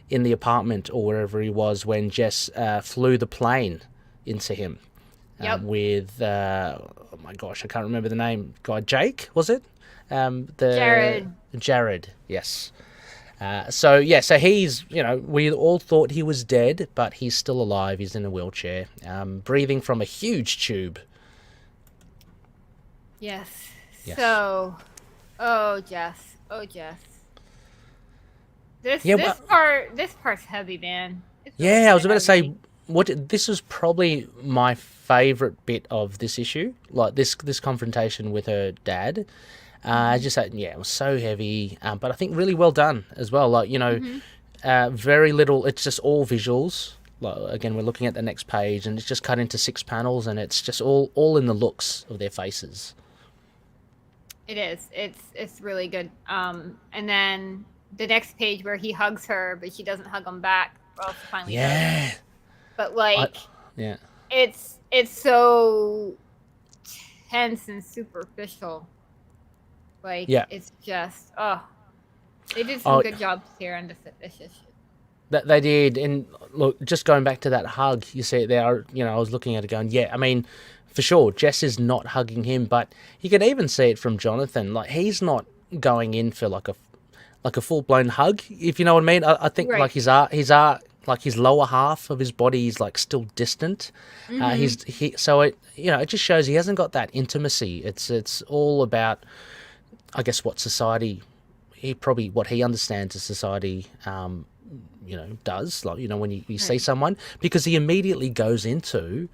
in the apartment or wherever he was when Jess flew the plane into him with oh my gosh, I can't remember the name. Guy Jake, was it? Jared. Yes. So he's, we all thought he was dead, but he's still alive. He's in a wheelchair, breathing from a huge tube. Yes. So, Jess. This part's heavy, man. I was about to say, this is probably my favorite bit of this issue, like this confrontation with her dad. Just that, yeah, it was so heavy, but I think really well done as well. Like, very little. It's just all visuals. Like, again, we're looking at the next page, and it's just cut into 6 panels, and it's just all in the looks of their faces. It is. It's really good. And then the next page where he hugs her, but she doesn't hug him back. Well, she finally does. But like, it's so tense and superficial. Like, it's just they did some good jobs here on this issue. That they did, and look, just going back to that hug, you see it there. I was looking at it, going, I mean, for sure, Jess is not hugging him, but you can even see it from Jonathan. Like, he's not going in for like a full blown hug, if you know what I mean. I think like his lower half of his body is like still distant. So it it just shows he hasn't got that intimacy. It's all about, I guess, what society, what he understands as society, does. Like, when you see someone, because he immediately goes into,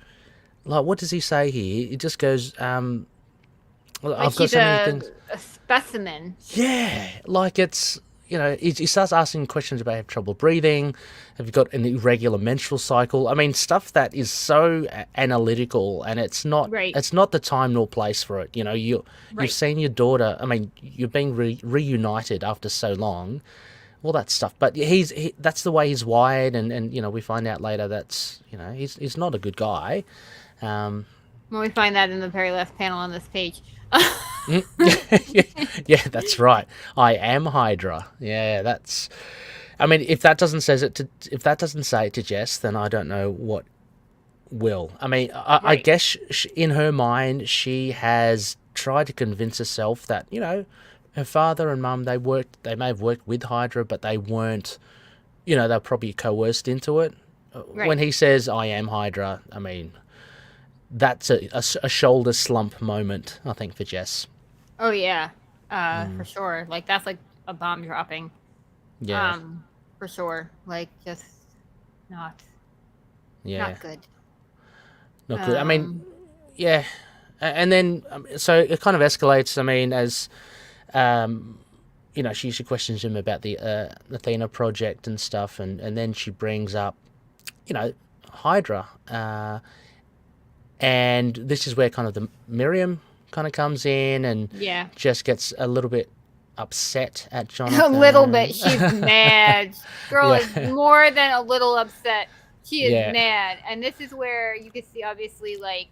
like, what does he say here? He just goes, I've got so many things. A specimen. Yeah, like it's, he starts asking questions about have trouble breathing, have you got an irregular menstrual cycle? I mean, stuff that is so analytical, and it's not the time nor place for it. You've seen your daughter. I mean, you're being reunited after so long, all that stuff. But that's the way he's wired, and we find out later that's he's not a good guy. Well, we find that in the very last panel on this page. Yeah, that's right. I am Hydra. Yeah, that's. I mean, if that doesn't say it to Jess, then I don't know what will. I mean, I guess in her mind, she has tried to convince herself that her father and mum, they may have worked with Hydra, but they weren't. They're probably coerced into it. When he says I am Hydra, I mean, that's a shoulder slump moment, I think, for Jess. Oh yeah, for sure. Like, that's like a bomb dropping. Yeah. For sure. Like, just not good. Not good. I mean, yeah. And then, so it kind of escalates. I mean, as she questions him about the Athena project and stuff, and then she brings up, Hydra. And this is where kind of the Miriam kind of comes in, and Jess gets a little bit upset at Jonathan. A little bit. She's mad. Girl is more than a little upset. She is mad. And this is where you can see, obviously, like,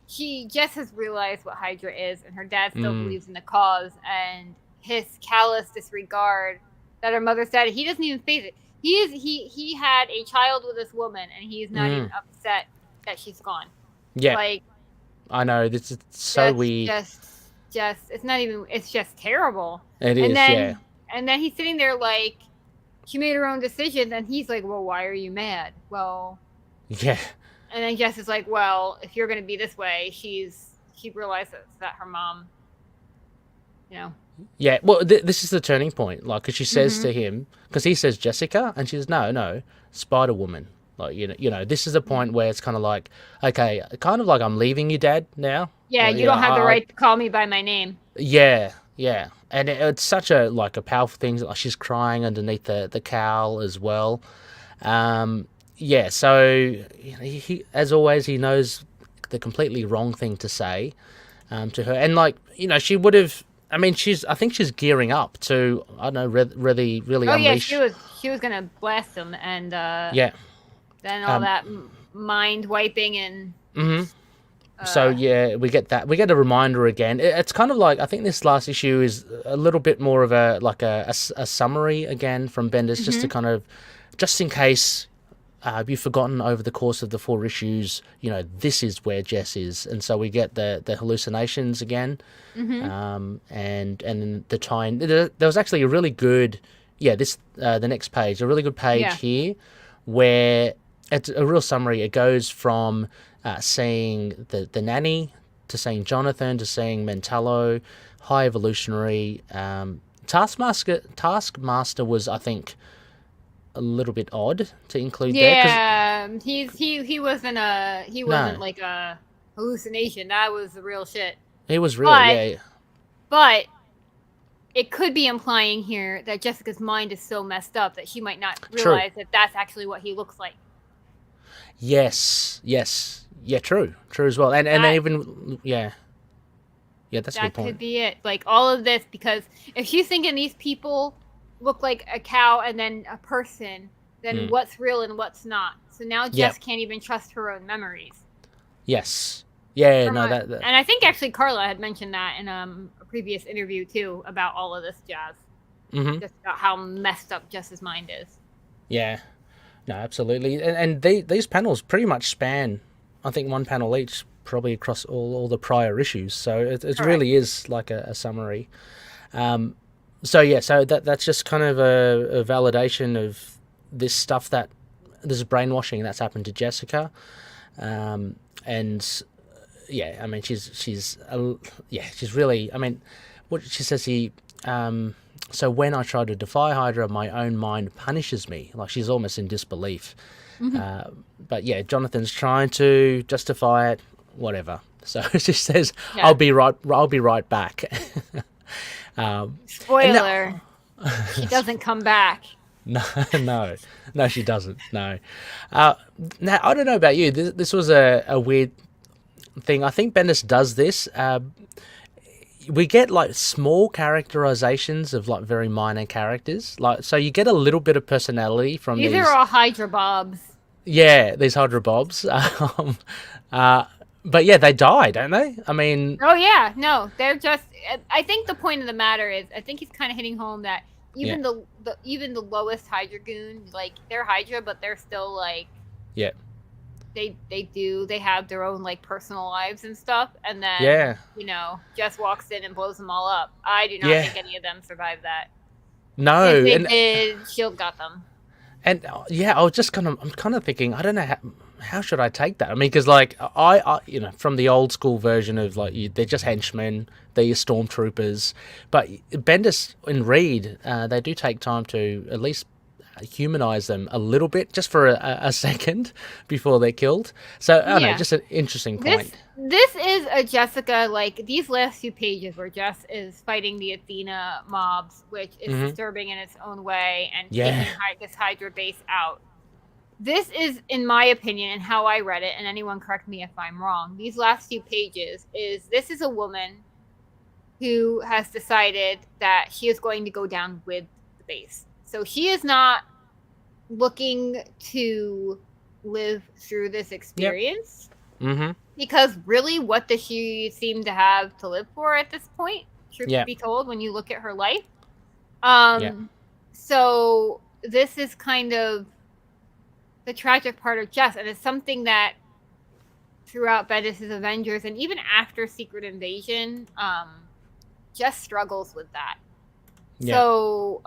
Jess has realized what Hydra is, and her dad still believes in the cause, and his callous disregard that her mother said, he doesn't even face it. He had a child with this woman, and he's not even upset that she's gone. Yeah, like, I know, this is so weird. It's just terrible. It is, yeah. And then he's sitting there like, she made her own decision, and he's like, well, why are you mad? Well, yeah. And then Jess is like, well, if you're going to be this way, she realizes that her mom, Yeah, well, this is the turning point, like, because she says to him, because he says Jessica, and she says, no, Spider-Woman. Like, this is a point where it's kind of like, okay, kind of like I'm leaving you, Dad, now. Yeah, you don't have the right to call me by my name. Yeah, and it's such a powerful thing. Like, she's crying underneath the cowl as well. So he, as always, he knows the completely wrong thing to say to her, and she would have. I mean, I think she's gearing up to, I don't know, really unleash. Oh yeah, she was gonna blast him, and then all that mind wiping and. So yeah, we get that. We get a reminder again. It's kind of like, I think this last issue is a little bit more of a summary again from Bendis, just to kind of, just in case you've forgotten over the course of the 4 issues, this is where Jess is, and so we get the hallucinations again, and the time. There was actually a really good, the next page, a really good page here, where it's a real summary. It goes from seeing the nanny to seeing Jonathan to seeing Mentallo, High Evolutionary. Taskmaster was, I think, a little bit odd to include there. Yeah, he wasn't No. like a hallucination. That was the real shit. He was real, But- yeah. But it could be implying here that Jessica's mind is so messed up that she might not True. realize that that's actually what he looks like. Yes. Yeah, true as well. And That- even that's a That good point. could be it. Like all of this, because if she's thinking these people look like a cow and then a person, then what's real and what's not? So now Jess can't even trust her own memories. Yes. Yeah. From No. a- That. And I think actually Carla had mentioned that in a previous interview too about all of this jazz, Mm-hmm. just about how messed up Jess's mind is. Yeah. No. Absolutely. And these panels pretty much span, I think, one panel each, probably across all the prior issues. So it really is like a summary. So that's just kind of a validation of this stuff, that this brainwashing that's happened to Jessica, and yeah, I mean she's really, I mean, what she says here. So when I try to defy Hydra, my own mind punishes me. Like, she's almost in disbelief. But yeah, Jonathan's trying to justify it, whatever. So she says, Yeah. I'll be right back. Spoiler: she doesn't come back. No, she doesn't. No. Now, I don't know about you. This was a weird thing. I think Bendis does this. We get like small characterizations of like very minor characters. Like, so you get a little bit of personality from These are all Hydra Bobs. Yeah, these Hydra Bobs. But yeah, they die, don't they? I mean, Oh yeah, no, they're just. I think the point of the matter is, I think he's kind of hitting home that even the even the lowest Hydra goon, like, they're Hydra, but they're still like, yeah, they have their own like personal lives and stuff, and then Yeah. Jess walks in and blows them all up. I do not Yeah. think any of them survived that. no, If they and did, Shield got them. And yeah, I'm kind of thinking, I don't know how should I take that. I mean, because like I from the old school version of like they're just henchmen, they're your stormtroopers, but Bendis and Reed, they do take time to at least humanize them a little bit, just for a second before they're killed. So I don't know, just an interesting point. This is a Jessica, like, these last few pages where Jess is fighting the Athena mobs, which is disturbing in its own way, and taking this Hydra base out. This is, in my opinion, and how I read it, and anyone correct me if I'm wrong, these last few pages this is a woman who has decided that she is going to go down with the base. So she is not looking to live through this experience. Mm-hmm. Because really, what does she seem to have to live for at this point? Truth to be told, when you look at her life. So this is kind of the tragic part of Jess, and it's something that throughout Bendis' Avengers and even after Secret Invasion, Jess struggles with that. Yeah. So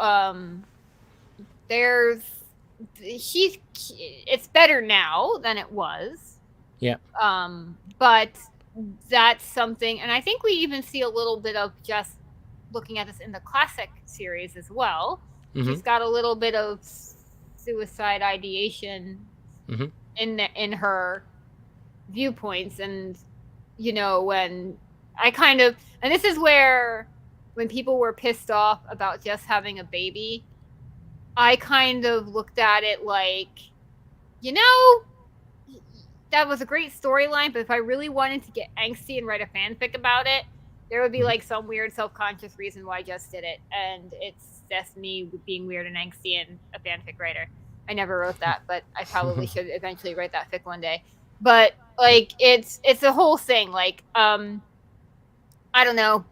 it's better now than it was. Yeah. But that's something, and I think we even see a little bit of just looking at this in the classic series as well. Mm-hmm. She's got a little bit of suicide ideation in her viewpoints, and when I kind of, and this is where when people were pissed off about just having a baby, I kind of looked at it like, that was a great storyline, but if I really wanted to get angsty and write a fanfic about it, there would be like some weird self-conscious reason why I just did it, and it's just me being weird and angsty and a fanfic writer. I never wrote that, but I probably should eventually write that fic one day. But like, it's a whole thing. Like, I don't know.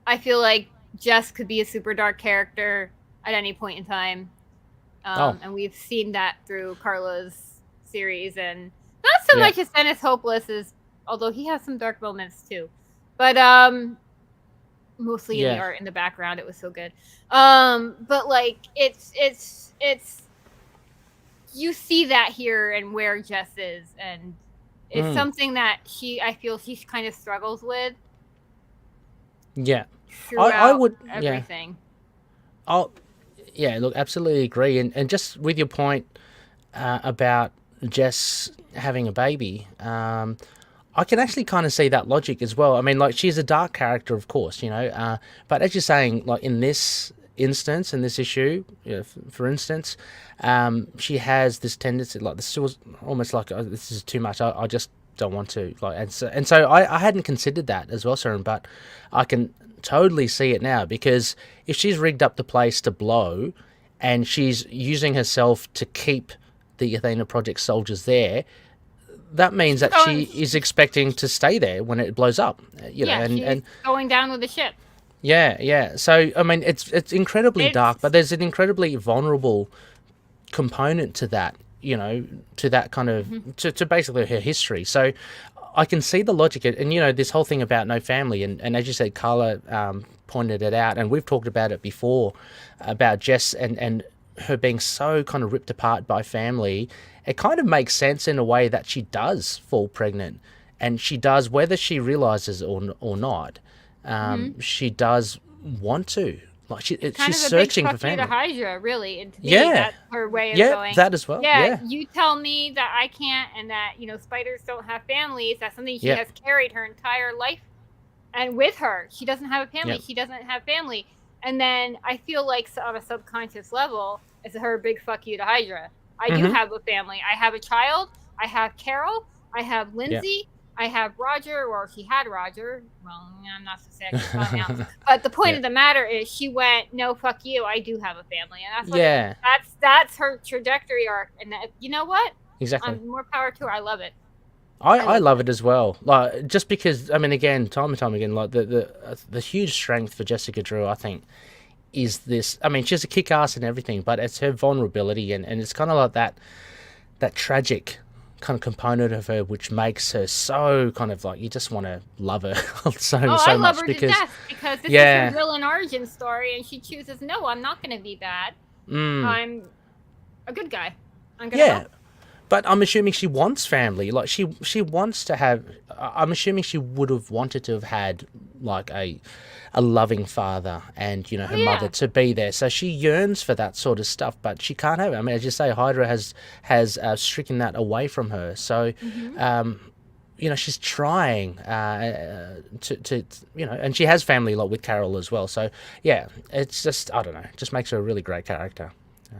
I feel like Jess could be a super dark character at any point in time, and we've seen that through Carla's series, and not so much as Dennis Hopeless, although he has some dark moments too, but mostly in the art in the background. It was so good. But like, it's you see that here and where Jess is, and it's something that I feel she kind of struggles with. Yeah. Throughout I would everything. Yeah, look, absolutely agree. And just with your point about Jess having a baby, I can actually kind of see that logic as well. I mean, like, she's a dark character, of course, but as you're saying, like, in this instance, in this issue, for instance, she has this tendency, like, this was almost like, oh, this is too much. I just don't want to, like, and so I hadn't considered that as well, Seren, but I can totally see it now, because if she's rigged up the place to blow and she's using herself to keep the Athena Project soldiers there, that means that she is expecting to stay there when it blows up, she's going down with the ship. Yeah. So I mean, it's incredibly dark, but there's an incredibly vulnerable component to that, to that kind of to basically her history. So I can see the logic, and this whole thing about no family, and as you said, Carla pointed it out, and we've talked about it before about Jess and her being so kind of ripped apart by family. It kind of makes sense in a way that she does fall pregnant, and she does, whether she realizes or not, she does want to. Like, she's searching for family. Kind of a big fuck you to Hydra, really. And to me, that's her way of going. That as well. Yeah, you tell me that I can't, and that spiders don't have families. That's something she has carried her entire life, and with her, she doesn't have a family. She doesn't have family, and then I feel like on a subconscious level, it's her big fuck you to Hydra. I do have a family. I have a child. I have Carol. I have Lindsay. I have Roger, or she had Roger. Well, I'm not so saying now. But the point of the matter is, she went, no, fuck you. I do have a family, and that's her trajectory arc. And you know what? Exactly. More power to her. I love it. I love it as well. Like, just because, I mean, again, time and time again, like the huge strength for Jessica Drew, I think, is this. I mean, she's a kick-ass and everything, but it's her vulnerability, and it's kind of like that tragic kind of component of her, which makes her so kind of like, you just want to love her so I much, love her because to death, because this is her villain origin story, and she chooses, no, I'm not going to be bad. I'm a good guy. I'm going to help. But I'm assuming she wants family. Like, she wants to have. I'm assuming she would have wanted to have had like a loving father and her mother to be there. So she yearns for that sort of stuff, but she can't have it. I mean, as you say, Hydra has stricken that away from her. So, she's trying to and she has family, like with Carol as well. So yeah, it's just, I don't know, it just makes her a really great character.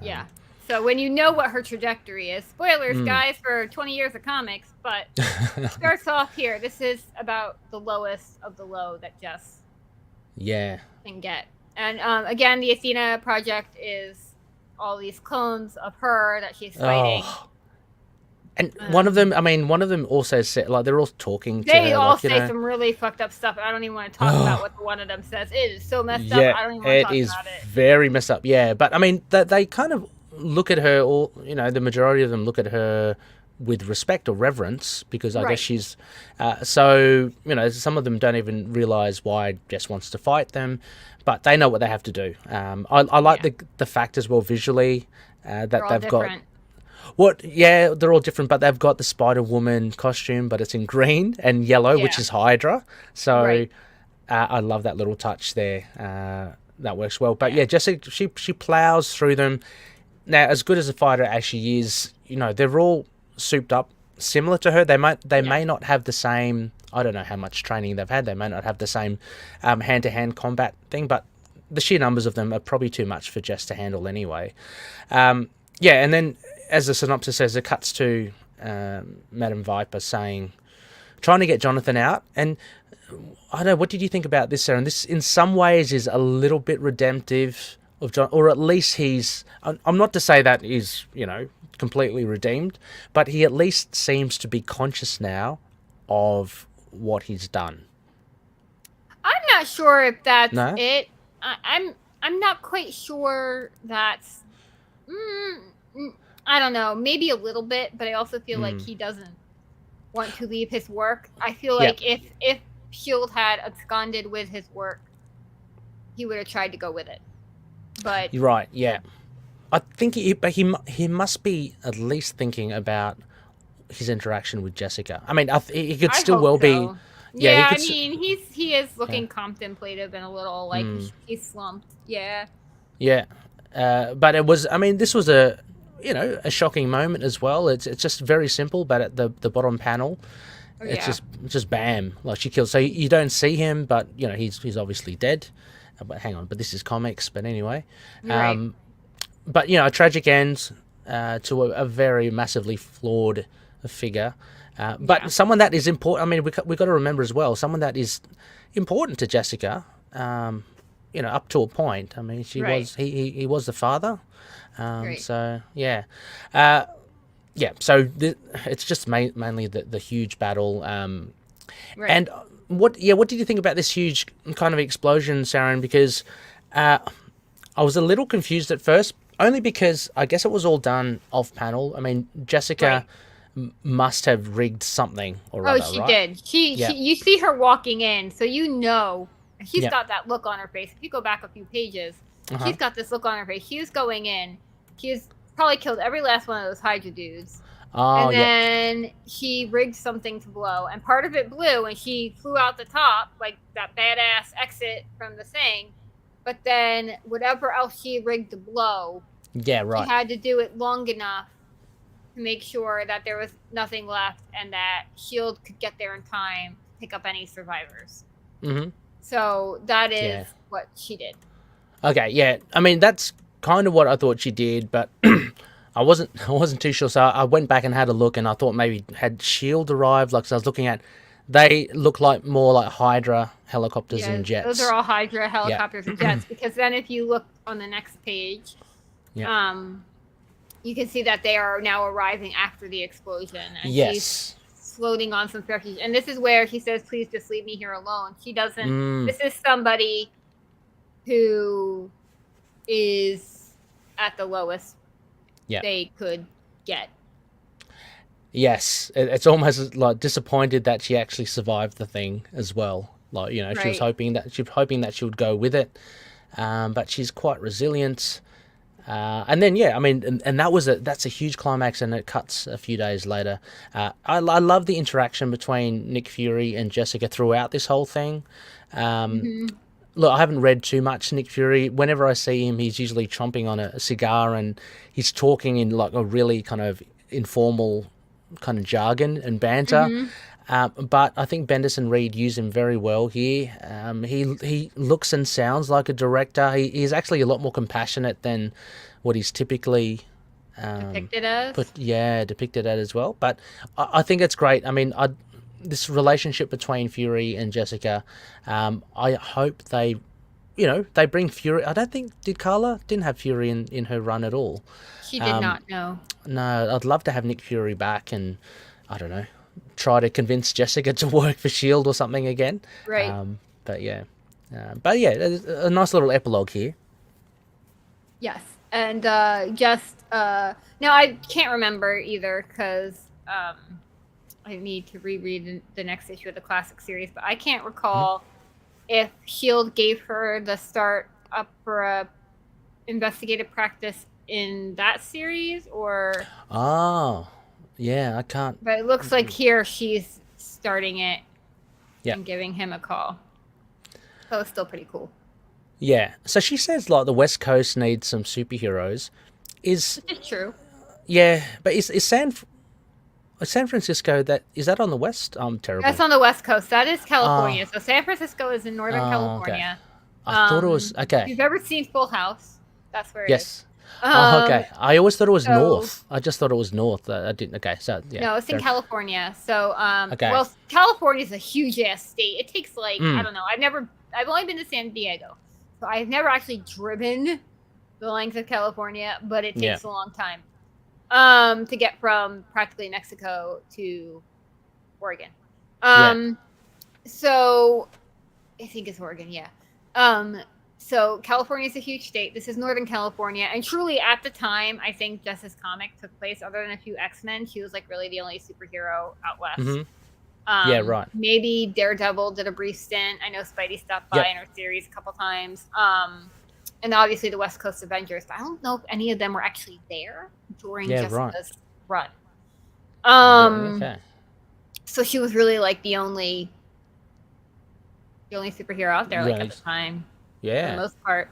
Yeah. So when you know what her trajectory is, spoilers, guys, for 20 years of comics, but starts off here. This is about the lowest of the low that Jess can get. And again, the Athena Project is all these clones of her that she's fighting. And one of them also said, like, they're all talking to her. They all say some really fucked up stuff. I don't even want to talk about what one of them says. It is so messed up. I don't even want to talk about it. It is very messed up, but I mean, they kind of look at her, or the majority of them look at her with respect or reverence, because I guess she's some of them don't even realize why Jess wants to fight them, but they know what they have to do. I like the fact as well, visually, that they've different. They're all different, but they've got the Spider-Woman costume, but it's in green and yellow, which is Hydra. So I love that little touch there. That works well. But Jessica, she plows through them. Now, as good as a fighter as she is, they're all souped up similar to her. They may not have the same, I don't know how much training they've had. They may not have the same hand-to-hand combat thing, but the sheer numbers of them are probably too much for Jess to handle anyway. And then, as the synopsis says, it cuts to Madam Viper trying to get Jonathan out. And I don't know, what did you think about this, Seren? This, in some ways, is a little bit redemptive of John, or at least he's. I'm not to say that he's completely redeemed, but he at least seems to be conscious now of what he's done. I'm not sure if that's it. I'm not quite sure that's. I don't know. Maybe a little bit, but I also feel like he doesn't want to leave his work. I feel like if S.H.I.E.L.D. had absconded with his work, he would have tried to go with it. But you're right. Yeah, I think he must be at least thinking about his interaction with Jessica. I mean, he could still well be. Yeah, I mean, he is looking contemplative and a little like he's slumped. Yeah. Yeah. But it was, I mean, this was a shocking moment as well. It's just very simple, but at the bottom panel, it's just bam, like she kills. So you don't see him, but he's obviously dead. But hang on, but this is comics. But anyway, Right. but a tragic end to a very massively flawed figure. But someone that is important. I mean, we got to remember as well, someone that is important to Jessica. Up to a point. I mean, he was the father. So yeah, So it's just mainly the huge battle. And what did you think about this huge kind of explosion, Saren? Because I was a little confused at first, only because I guess it was all done off panel. I mean, Jessica must have rigged something or other, she right? did. She you see her walking in, so she's got that look on her face. If you go back a few pages, she's got this look on her face. She's going in. She's probably killed every last one of those Hydra dudes. And then she rigged something to blow, and part of it blew, and she flew out the top, like that badass exit from the thing. But then whatever else she rigged to blow, she had to do it long enough to make sure that there was nothing left, and that S.H.I.E.L.D. could get there in time to pick up any survivors. Mm-hmm. So that is what she did. Okay, yeah. I mean, that's kind of what I thought she did, but I wasn't too sure. So I went back and had a look, and I thought maybe had S.H.I.E.L.D. arrived. Like, so I was looking at, they look like more like Hydra helicopters and jets. Those are all Hydra helicopters and jets. Because then, if you look on the next page, you can see that they are now arriving after the explosion. And she's floating on some refuge. And this is where she says, "Please just leave me here alone." She doesn't. This is somebody who is at the lowest they could get. Yes, it's almost like disappointed that she actually survived the thing as well. Like, she was hoping that she would go with it, but she's quite resilient. And then I mean, and that's a huge climax, and it cuts a few days later. I love the interaction between Nick Fury and Jessica throughout this whole thing. Look, I haven't read too much Nick Fury. Whenever I see him, he's usually chomping on a cigar, and he's talking in like a really kind of informal kind of jargon and banter. But I think Bendis and Reed use him very well here. He looks and sounds like a director. He's actually a lot more compassionate than what he's typically depicted as. Depicted as well. But I think it's great. I mean, this relationship between Fury and Jessica, I hope they bring Fury. I don't think, did Carla didn't have Fury in her run at all. She did not, no. No, I'd love to have Nick Fury back, and I don't know, try to convince Jessica to work for S.H.I.E.L.D. or something again. Right. A nice little epilogue here. Yes, and now I can't remember either, because I need to reread the next issue of the classic series, but I can't recall if S.H.I.E.L.D. gave her the start up for a investigative practice in that series, or... Oh, yeah, I can't... But it looks like here she's starting it and giving him a call. So it's still pretty cool. Yeah, so she says, like, the West Coast needs some superheroes. It's true. Yeah, but is San Francisco, is that on the west? I'm terrible. That's on the West Coast. That is California. So San Francisco is in Northern California. Okay. I thought it was... Okay. If you've ever seen Full House, that's where it is. Yes. Okay. I always thought it was north. I just thought it was north. I didn't... Okay, so... Yeah, no, it's in California. So, well, California's a huge-ass state. It takes, like, I don't know. I've only been to San Diego. So I've never actually driven the length of California, but it takes a long time to get from practically Mexico to Oregon. So I think it's Oregon, so California is a huge state. This is Northern California, and truly at the time, I think Jess's comic took place, other than a few X-Men, she was like really the only superhero out west. Right. Maybe Daredevil did a brief stint. I know Spidey stopped by in her series a couple times. And obviously the West Coast Avengers. But I don't know if any of them were actually there during Jessica's run. So she was really like the only superhero out there, like at the time. Yeah. For the most part.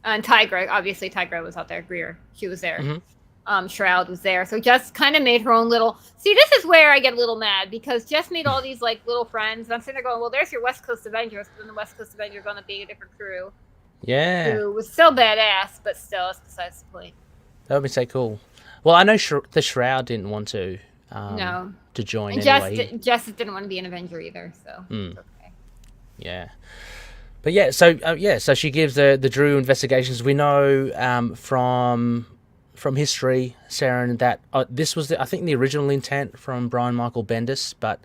And Tigra, obviously Tigra was out there. Greer, she was there. Mm-hmm. Shroud was there. So Jess kind of made her own little. See, this is where I get a little mad because Jess made all these like little friends. And I'm sitting there going, well, there's your West Coast Avengers. But then the West Coast Avengers are going to be a different crew. Yeah. Who was still badass, but still, it's besides the point. That would be so cool. Well, I know the Shroud didn't want to. No. To join and anyway. Jess didn't want to be an Avenger either, so it's okay. Yeah. But yeah, so she gives the Drew investigations. We know from history, Saren, that this was I think the original intent from Brian Michael Bendis, but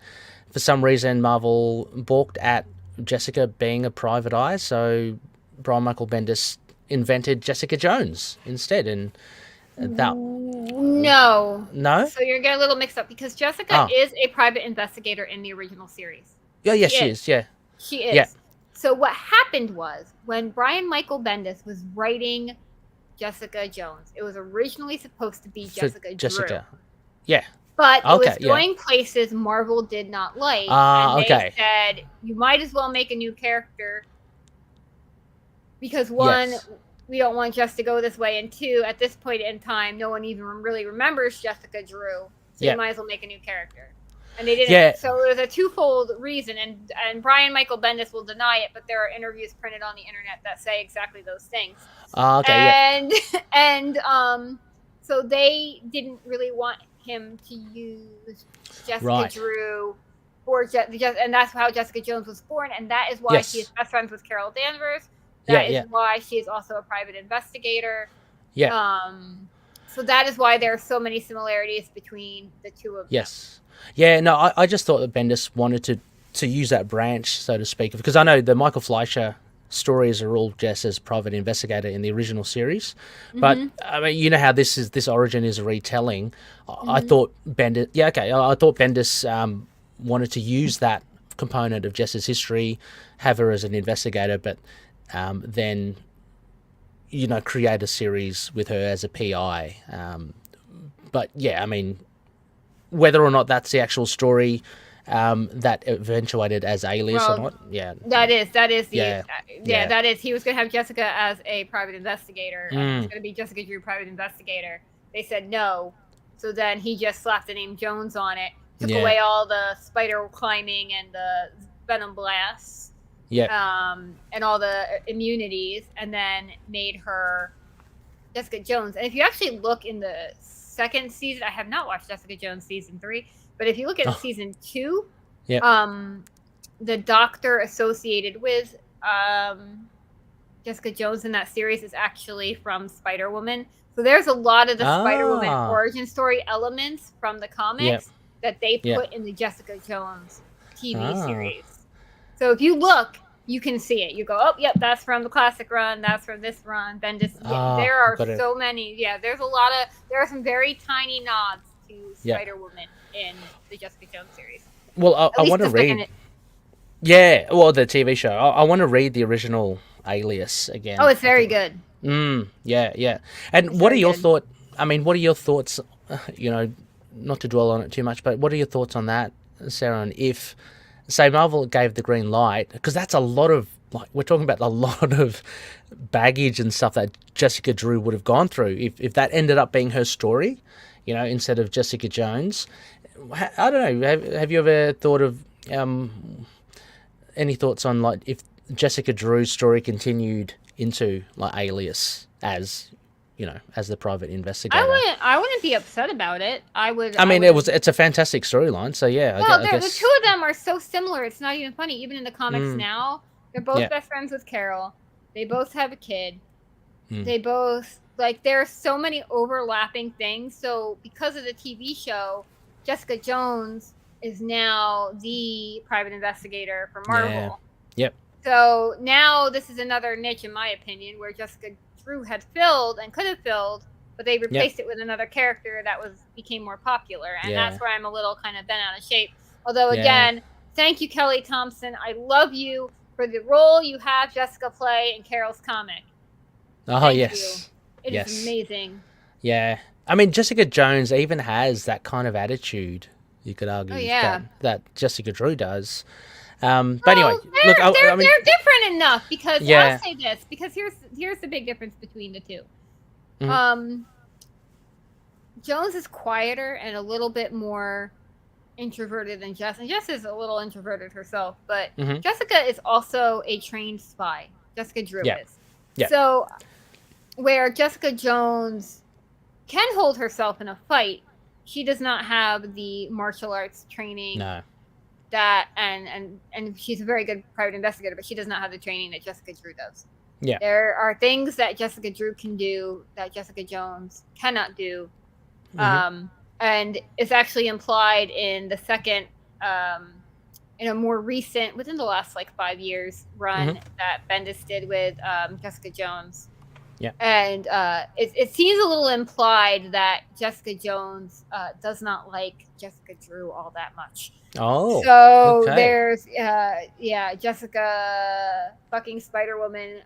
for some reason Marvel balked at Jessica being a private eye, so Brian Michael Bendis invented Jessica Jones instead, and that. No. So you're getting a little mixed up because Jessica is a private investigator in the original series. Yeah, she is. Yeah. She is. Yeah. So what happened was when Brian Michael Bendis was writing Jessica Jones, it was originally supposed to be Jessica Drew. Yeah. But it was going places Marvel did not like. And they said, you might as well make a new character. Because one, we don't want Jess to go this way. And two, at this point in time, no one even really remembers Jessica Drew. So you might as well make a new character. And they didn't. Yeah. So it was a twofold reason. And Brian Michael Bendis will deny it, but there are interviews printed on the internet that say exactly those things. So they didn't really want him to use Jessica Drew for and that's how Jessica Jones was born. And that is why she is best friends with Carol Danvers. That is why she is also a private investigator. Yeah. So that is why there are so many similarities between the two of them. Yes. Yeah, no, I just thought that Bendis wanted to use that branch, so to speak, because I know the Michael Fleischer stories are all Jess as private investigator in the original series, but I mean, you know how this origin is a retelling. I thought Bendis, I thought Bendis wanted to use that component of Jess's history, have her as an investigator, but then create a series with her as a PI. But yeah, I mean, whether or not that's the actual story that eventuated as Alias or not, that is that is he was going to have Jessica as a private investigator, and it was going to be Jessica Drew, private investigator. They said no, so then he just slapped the name Jones on it, took away all the spider climbing and the venom blasts, and all the immunities, and then made her Jessica Jones. And if you actually look in the second season, I have not watched Jessica Jones season 3, but if you look at season 2, the doctor associated with Jessica Jones in that series is actually from Spider-Woman. So there's a lot of the Spider-Woman origin story elements from the comics that they put in the Jessica Jones TV series. So if you look, you can see it. You go, oh, yep, that's from the classic run. That's from this run. Bendis. There are so many. Yeah, there are some very tiny nods to Spider-Woman in the Jessica Jones series. Well, I want to read. The TV show. I want to read the original Alias again. Oh, it's very good. Yeah. And what are your thoughts? I mean, what are your thoughts? Not to dwell on it too much, but what are your thoughts on that, Sarah? And if, say, Marvel gave the green light, because that's a lot of, we're talking about a lot of baggage and stuff that Jessica Drew would have gone through. If that ended up being her story, instead of Jessica Jones, I don't know. Have you ever thought of any thoughts on if Jessica Drew's story continued into Alias as the private investigator? I wouldn't be upset about it. It's a fantastic storyline. So yeah. Well, the two of them are so similar. It's not even funny. Even in the comics now, they're both best friends with Carol. They both have a kid. They both there are so many overlapping things. So because of the TV show, Jessica Jones is now the private investigator for Marvel. Yep. So now this is another niche, in my opinion, where Jessica Drew had filled and could have filled, but they replaced it with another character that became more popular, and that's where I'm a little kind of bent out of shape. Although again, thank you, Kelly Thompson. I love you for the role you have Jessica play in Carol's comic. Thank you. It is amazing. Yeah. I mean, Jessica Jones even has that kind of attitude, you could argue, that Jessica Drew does. But anyway, look, they're different enough because Yeah. I'll say this because here's the big difference between the two. Mhm. Jones is quieter and a little bit more introverted than Jess, and Jess is a little introverted herself, but Mhm. Jessica is also a trained spy. Jessica Drew Yeah. is. Yeah. So where Jessica Jones can hold herself in a fight, she does not have the martial arts training No. that and she's a very good private investigator, but she does not have the training that Jessica Drew does. Yeah. There are things that Jessica Drew can do that Jessica Jones cannot do. And it's actually implied in the second in a more recent, within the last like 5 years run that Bendis did with Jessica Jones. Yeah. And it seems a little implied that Jessica Jones does not like Jessica Drew all that much. Oh. So okay. there's Jessica fucking Spider-Woman,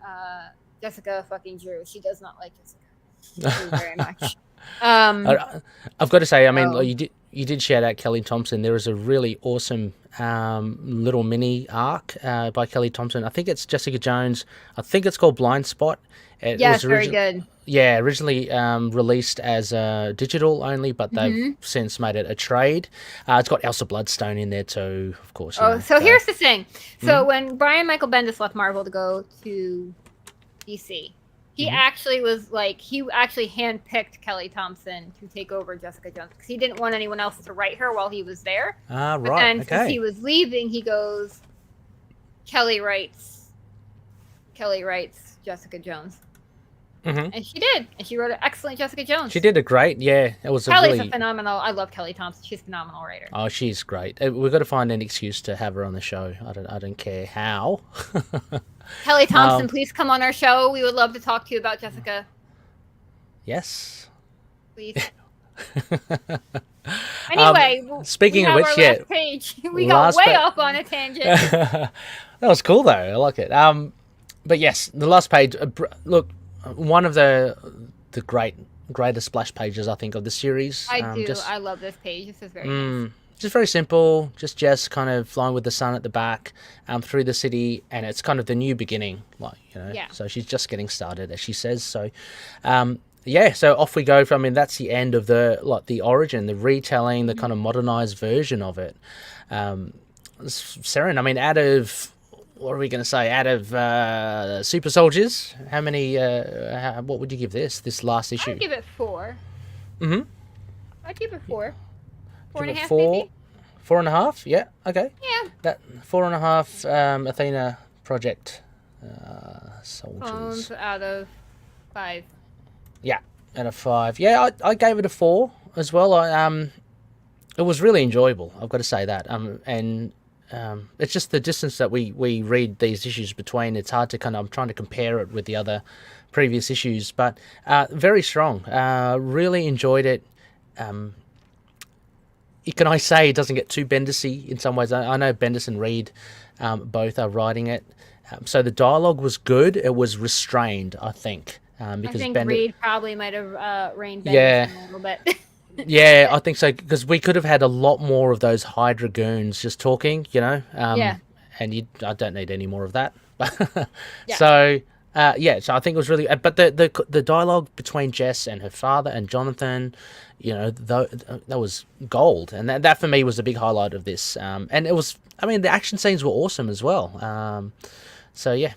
Jessica fucking Drew. She does not like Jessica Drew very much. I've got to say, I mean, so- you did shout out Kelly Thompson. There is a really awesome little mini arc by Kelly Thompson. I think it's Jessica Jones. I think it's called Blind Spot. It Yes, was very good. Yeah, originally released as digital only, but they've since made it a trade. It's got Elsa Bloodstone in there too, of course. So here's the thing. So when Brian Michael Bendis left Marvel to go to DC, he actually was like, he actually handpicked Kelly Thompson to take over Jessica Jones because he didn't want anyone else to write her while he was there. Right. And since he was leaving, he goes, Kelly writes Jessica Jones. And she did. And she wrote an excellent Jessica Jones. She did a great, yeah. It was Kelly's a phenomenal. I love Kelly Thompson. She's a phenomenal writer. Oh, she's great. We've got to find an excuse to have her on the show. I don't care how. Kelly Thompson, please come on our show. We would love to talk to you about Jessica. Yes. Please. Anyway, speaking we of have which, our last page. We got way off on a tangent. That was cool though. I like it. But yes, the last page. Look, one of the greatest splash pages I think of the series. I do. I love this page. This is very nice. Just very simple. Just Jess kind of flying with the sun at the back, through the city, and it's kind of the new beginning, like Yeah. So she's just getting started, as she says. So, so off we go. That's the end of the origin, the retelling, the kind of modernized version of it. Seren, out of, what are we going to say? Out of super soldiers, how many? What would you give this last issue? I'd give it 4. I'd give it 4. 4.5, four, maybe? 4.5? Yeah, okay. Yeah. That 4.5 Athena Project soldiers. Bones out of 5. Yeah, out of 5. Yeah, I gave it a 4 as well. It was really enjoyable, I've got to say that. And it's just the distance that we read these issues between. It's hard to I'm trying to compare it with the other previous issues, but very strong. Really enjoyed it. Can I say it doesn't get too Bendis-y in some ways? I know Bendis and Reed both are writing it. So the dialogue was good. It was restrained, I think. Because I think Reed probably might have reined Bendis in a little bit. Yeah, I think so, because we could have had a lot more of those Hydra goons just talking, And I don't need any more of that. Yeah. So I think it was really. But the dialogue between Jess and her father and Jonathan, that was gold, and that for me was a big highlight of this. And it was. The action scenes were awesome as well. Really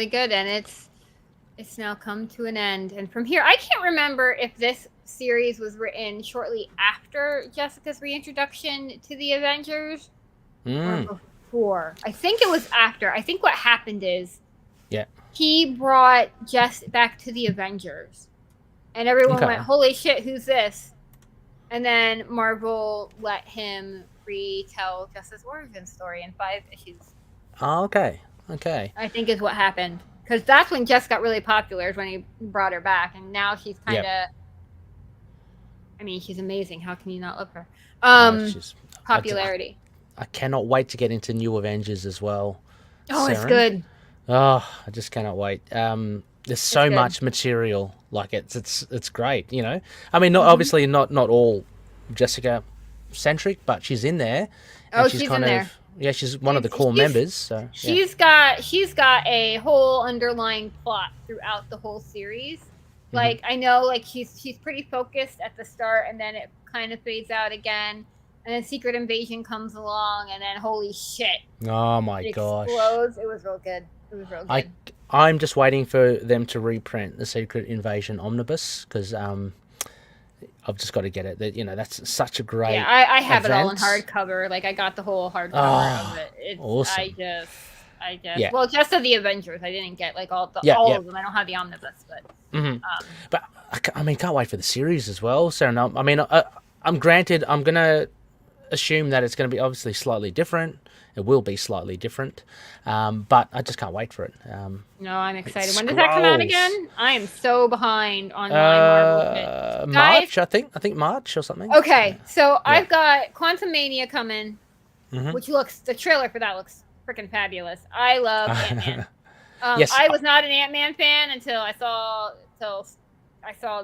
good, and it's now come to an end. And from here, I can't remember if this series was written shortly after Jessica's reintroduction to the Avengers or before. I think it was after. I think what happened is he brought Jess back to the Avengers, and everyone went, holy shit, who's this? And then Marvel let him retell Jess's origin story in 5 issues. Oh, okay. I think is what happened. Because that's when Jess got really popular, is when he brought her back. And now she's kind of... she's amazing. How can you not love her? Popularity. I cannot wait to get into New Avengers as well. Oh, Seren. It's good. Oh, I just cannot wait. There's so much material. Like, it's great, Not obviously not all Jessica centric, but she's in there. Oh, And she's kind in of there. yeah, she's one of the core members. So she's got a whole underlying plot throughout the whole series. Like I know, like she's pretty focused at the start, and then it kind of fades out again, and then Secret Invasion comes along, and then holy shit! Oh my it gosh! Explodes. It was real good. It was real good. I'm just waiting for them to reprint the Secret Invasion omnibus because I've just got to get it. That that's such a great. Yeah, I have advance. It all in hardcover. Like I got the whole hardcover of it. It's awesome. I just well, just of the Avengers. I didn't get like all of them. I don't have the omnibus, but but I mean, can't wait for the series as well. So no, I mean, I'm granted. I'm gonna assume that it's going to be obviously slightly different. It will be slightly different, but I just can't wait for it. No, I'm excited. When does that come out again? I am so behind on my Marvel shit. March, I think March or something. Okay, so I've got Quantum Mania coming, which the trailer for that looks freaking fabulous. I love Ant-Man. Yes. I was not an Ant-Man fan until I saw the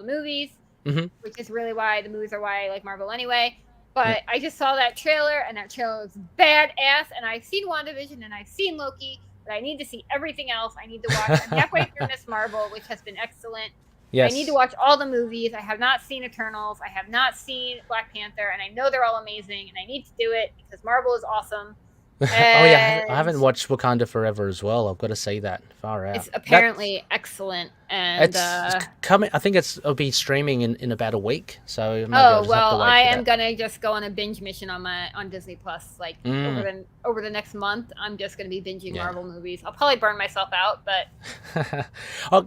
movies, which is really why the movies are why I like Marvel anyway. But I just saw that trailer, and that trailer looks badass. And I've seen WandaVision, and I've seen Loki, but I need to see everything else. I need to watch. I'm halfway through Miss Marvel, which has been excellent. Yes. I need to watch all the movies. I have not seen Eternals. I have not seen Black Panther, and I know they're all amazing, and I need to do it because Marvel is awesome. Oh yeah, I haven't watched Wakanda Forever as well. I've got to see that. Far out. It's apparently excellent, and it's coming. I think it'll be streaming in about a week. So maybe I am gonna just go on a binge mission on Disney Plus. Like over the next month, I'm just gonna be binging Marvel movies. I'll probably burn myself out, but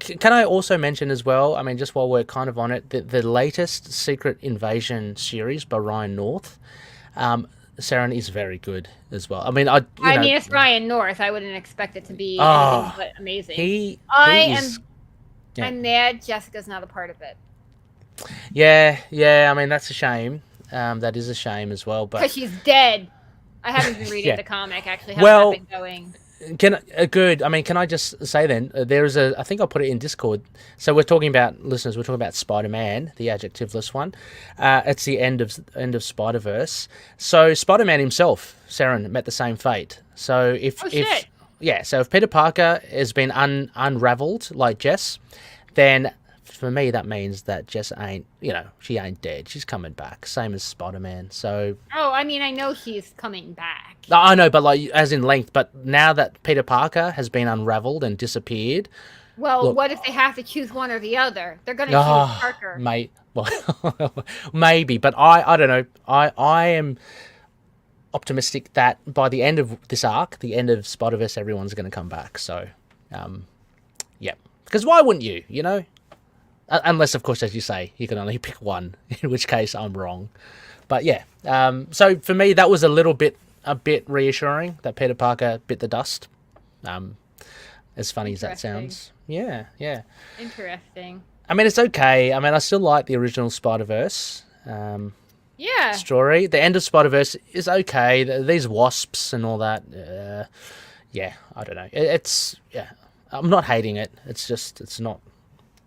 can I also mention as well? I mean, just while we're kind of on it, the latest Secret Invasion series by Ryan North. Seren is very good as well. I mean, it's Ryan North. I wouldn't expect it to be anything but amazing. I'm mad Jessica's not a part of it. Yeah. I mean, that's a shame. That is a shame as well. But because she's dead. I haven't been reading the comic. Actually, how's that been going? Good. I mean, can I just say then there's I think I'll put it in Discord. So we're talking about Spider-Man, the adjectiveless one. It's the end of Spider-Verse. So Spider-Man himself, Seren, met the same fate. So if Peter Parker has been unraveled like Jess, then for me that means that Jess ain't, she ain't dead. She's coming back, same as Spider-Man. So I mean, I know he's coming back. I know, but like as in length. But now that Peter Parker has been unraveled and disappeared, well, what if they have to choose one or the other? They're going to choose Parker, mate. Well, maybe, but I don't know. I am optimistic that by the end of this arc, the end of Spider-Verse, everyone's going to come back. So, because why wouldn't you? Unless, of course, as you say, you can only pick one, in which case I'm wrong. But yeah, so for me, that was a bit reassuring that Peter Parker bit the dust. As funny as that sounds. Yeah. Interesting. I mean, it's okay. I mean, I still like the original Spider-Verse story. The end of Spider-Verse is okay. These wasps and all that. I don't know. I'm not hating it. It's just, it's not.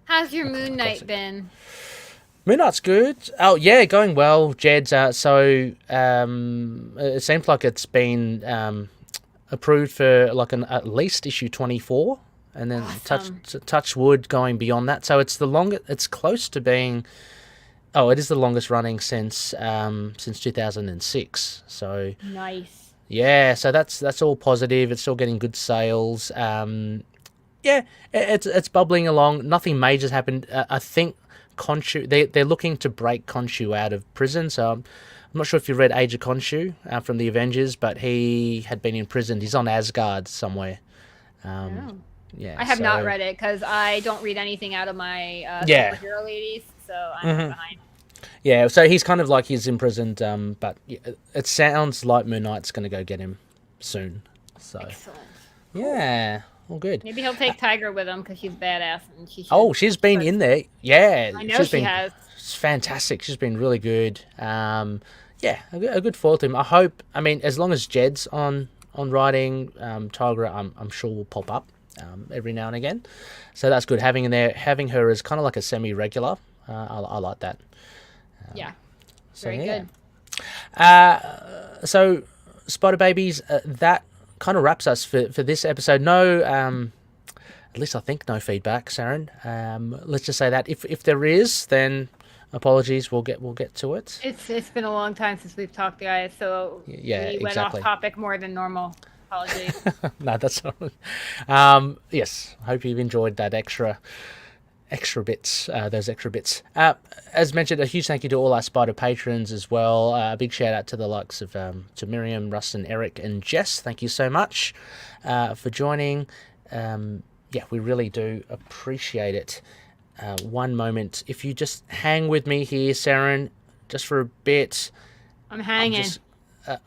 How's your Moon Knight been? Moon Knight's good. Oh, yeah, going well. Jed's it seems like it's been approved for like at least issue 24, and then touch wood going beyond that. So it's the longest. It's close to being. Oh, it is the longest running since 2006. So nice. Yeah, so that's all positive. It's still getting good sales. It's bubbling along. Nothing major's happened. I think Khonshu, they're looking to break Khonshu out of prison. So I'm not sure if you read Age of Khonshu from the Avengers, but he had been imprisoned. He's on Asgard somewhere. I have not read it because I don't read anything out of my superhero ladies, so I'm behind. Yeah, so he's kind of like he's imprisoned, but it sounds like Moon Knight's going to go get him soon. So excellent. Yeah. All good. Maybe he'll take Tiger with him because she's badass and she's been in there. Yeah, I know she has. It's fantastic. She's been really good. A good foil to him. I hope. I mean, as long as Jed's on writing, Tiger, I'm sure will pop up every now and again. So that's good. Having her as kind of like a semi-regular. I like that. Very good. So, Spider Babies, that kind of wraps us for this episode. No, at least I think no feedback, Saren. Let's just say that if there is, then apologies. We'll get to it. It's been a long time since we've talked, guys. So Yeah, we went exactly. off topic more than normal. Apologies. No, that's all right. Yes, I hope you've enjoyed that extra bits, those extra bits. As mentioned, a huge thank you to all our Spider patrons as well. A big shout out to the likes of to Miriam, Rustin, Eric, and Jess. Thank you so much for joining. Yeah, we really do appreciate it. One moment, if you just hang with me here, Saren, just for a bit. I'm hanging. I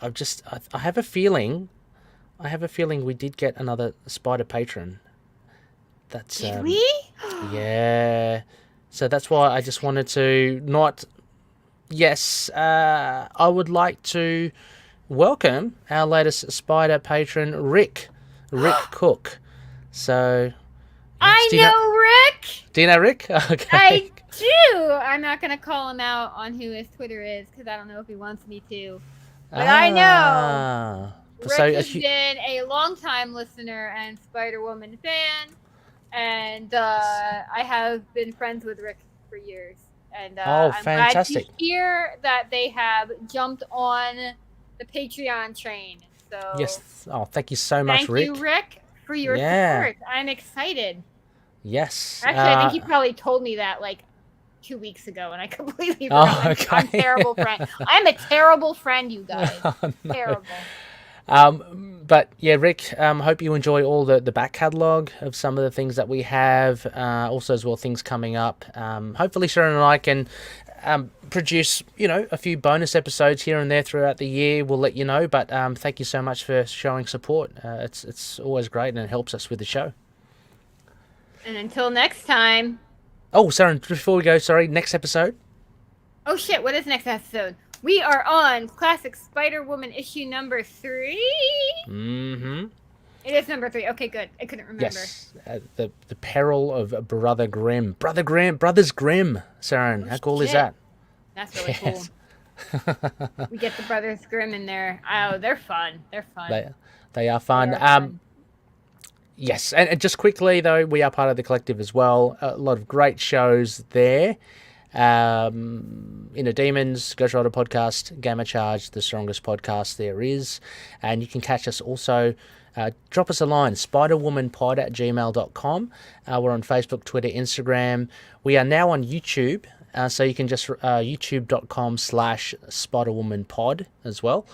have a feeling. We did get another Spider patron. That's Did we? Yeah. So that's why I just wanted to not. Yes, I would like to welcome our latest Spider patron, Rick Cook. So. I know Rick. Do you know Rick? Okay. I do. I'm not gonna call him out on who his Twitter is because I don't know if he wants me to. But I know Rick has been a longtime listener and Spider-Woman fan, and I have been friends with Rick for years. And I'm fantastic. glad to hear that they have jumped on the Patreon train. So yes. Oh, thank you so much, Rick. Thank you, Rick, for your support. I'm excited. Yes. Actually, I think he probably told me that like 2 weeks ago, and I completely forgot. Oh, okay. I'm a terrible friend. I'm a terrible friend, you guys. No. Terrible. But yeah, Rick, hope you enjoy all the back catalogue of some of the things that we have. Also as well, things coming up. Hopefully Sharon and I can produce, a few bonus episodes here and there throughout the year. We'll let you know. But thank you so much for showing support. It's always great, and it helps us with the show. And until next time. Oh, Saren, before we go, next episode. Oh shit, what is next episode? We are on Classic Spider-Woman issue number 3. Mm-hmm. It is number 3. Okay, good. I couldn't remember. Yes. The peril of Brother Grimm. Brothers Grimm, Saren. How cool is that? That's really cool. We get the Brothers Grimm in there. Oh, they're fun. They're fun. They are fun. Yes, and just quickly though, we are part of the collective as well. A lot of great shows there. Demons, Ghost Rider Podcast, Gamma Charge, the strongest podcast there is. And you can catch us also. Drop us a line, spiderwomanpod@gmail.com. We're on Facebook, Twitter, Instagram. We are now on YouTube. So you can just youtube.com/spiderwomanpod as well.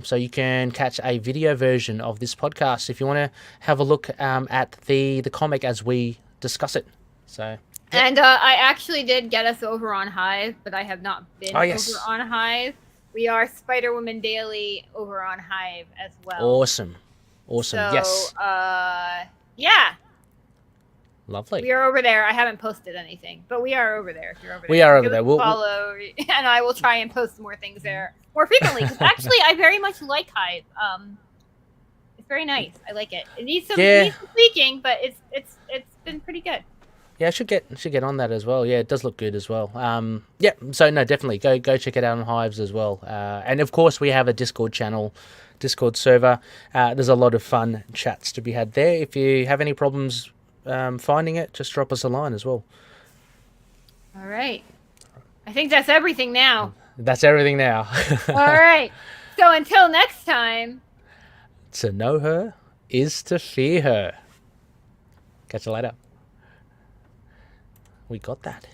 So you can catch a video version of this podcast if you want to have a look at the comic as we discuss it. So. And I actually did get us over on Hive, but I have not been over on Hive. We are Spider-Woman Daily over on Hive as well. Awesome. So, yes. Yeah. Lovely. We are over there. I haven't posted anything, but we are over there. If you're over there, we are over there. We'll follow, and I will try and post more things there more frequently. Because actually, I very much like Hive. It's very nice. I like it. It needs some tweaking, but it's been pretty good. Yeah, I should get on that as well. Yeah, it does look good as well. So no, definitely go check it out on Hives as well. And of course, we have a Discord channel, Discord server. There's a lot of fun chats to be had there. If you have any problems finding it, just drop us a line as well. All right. I think that's everything now. That's everything now. All right. So until next time. To know her is to fear her. Catch you later. We got that.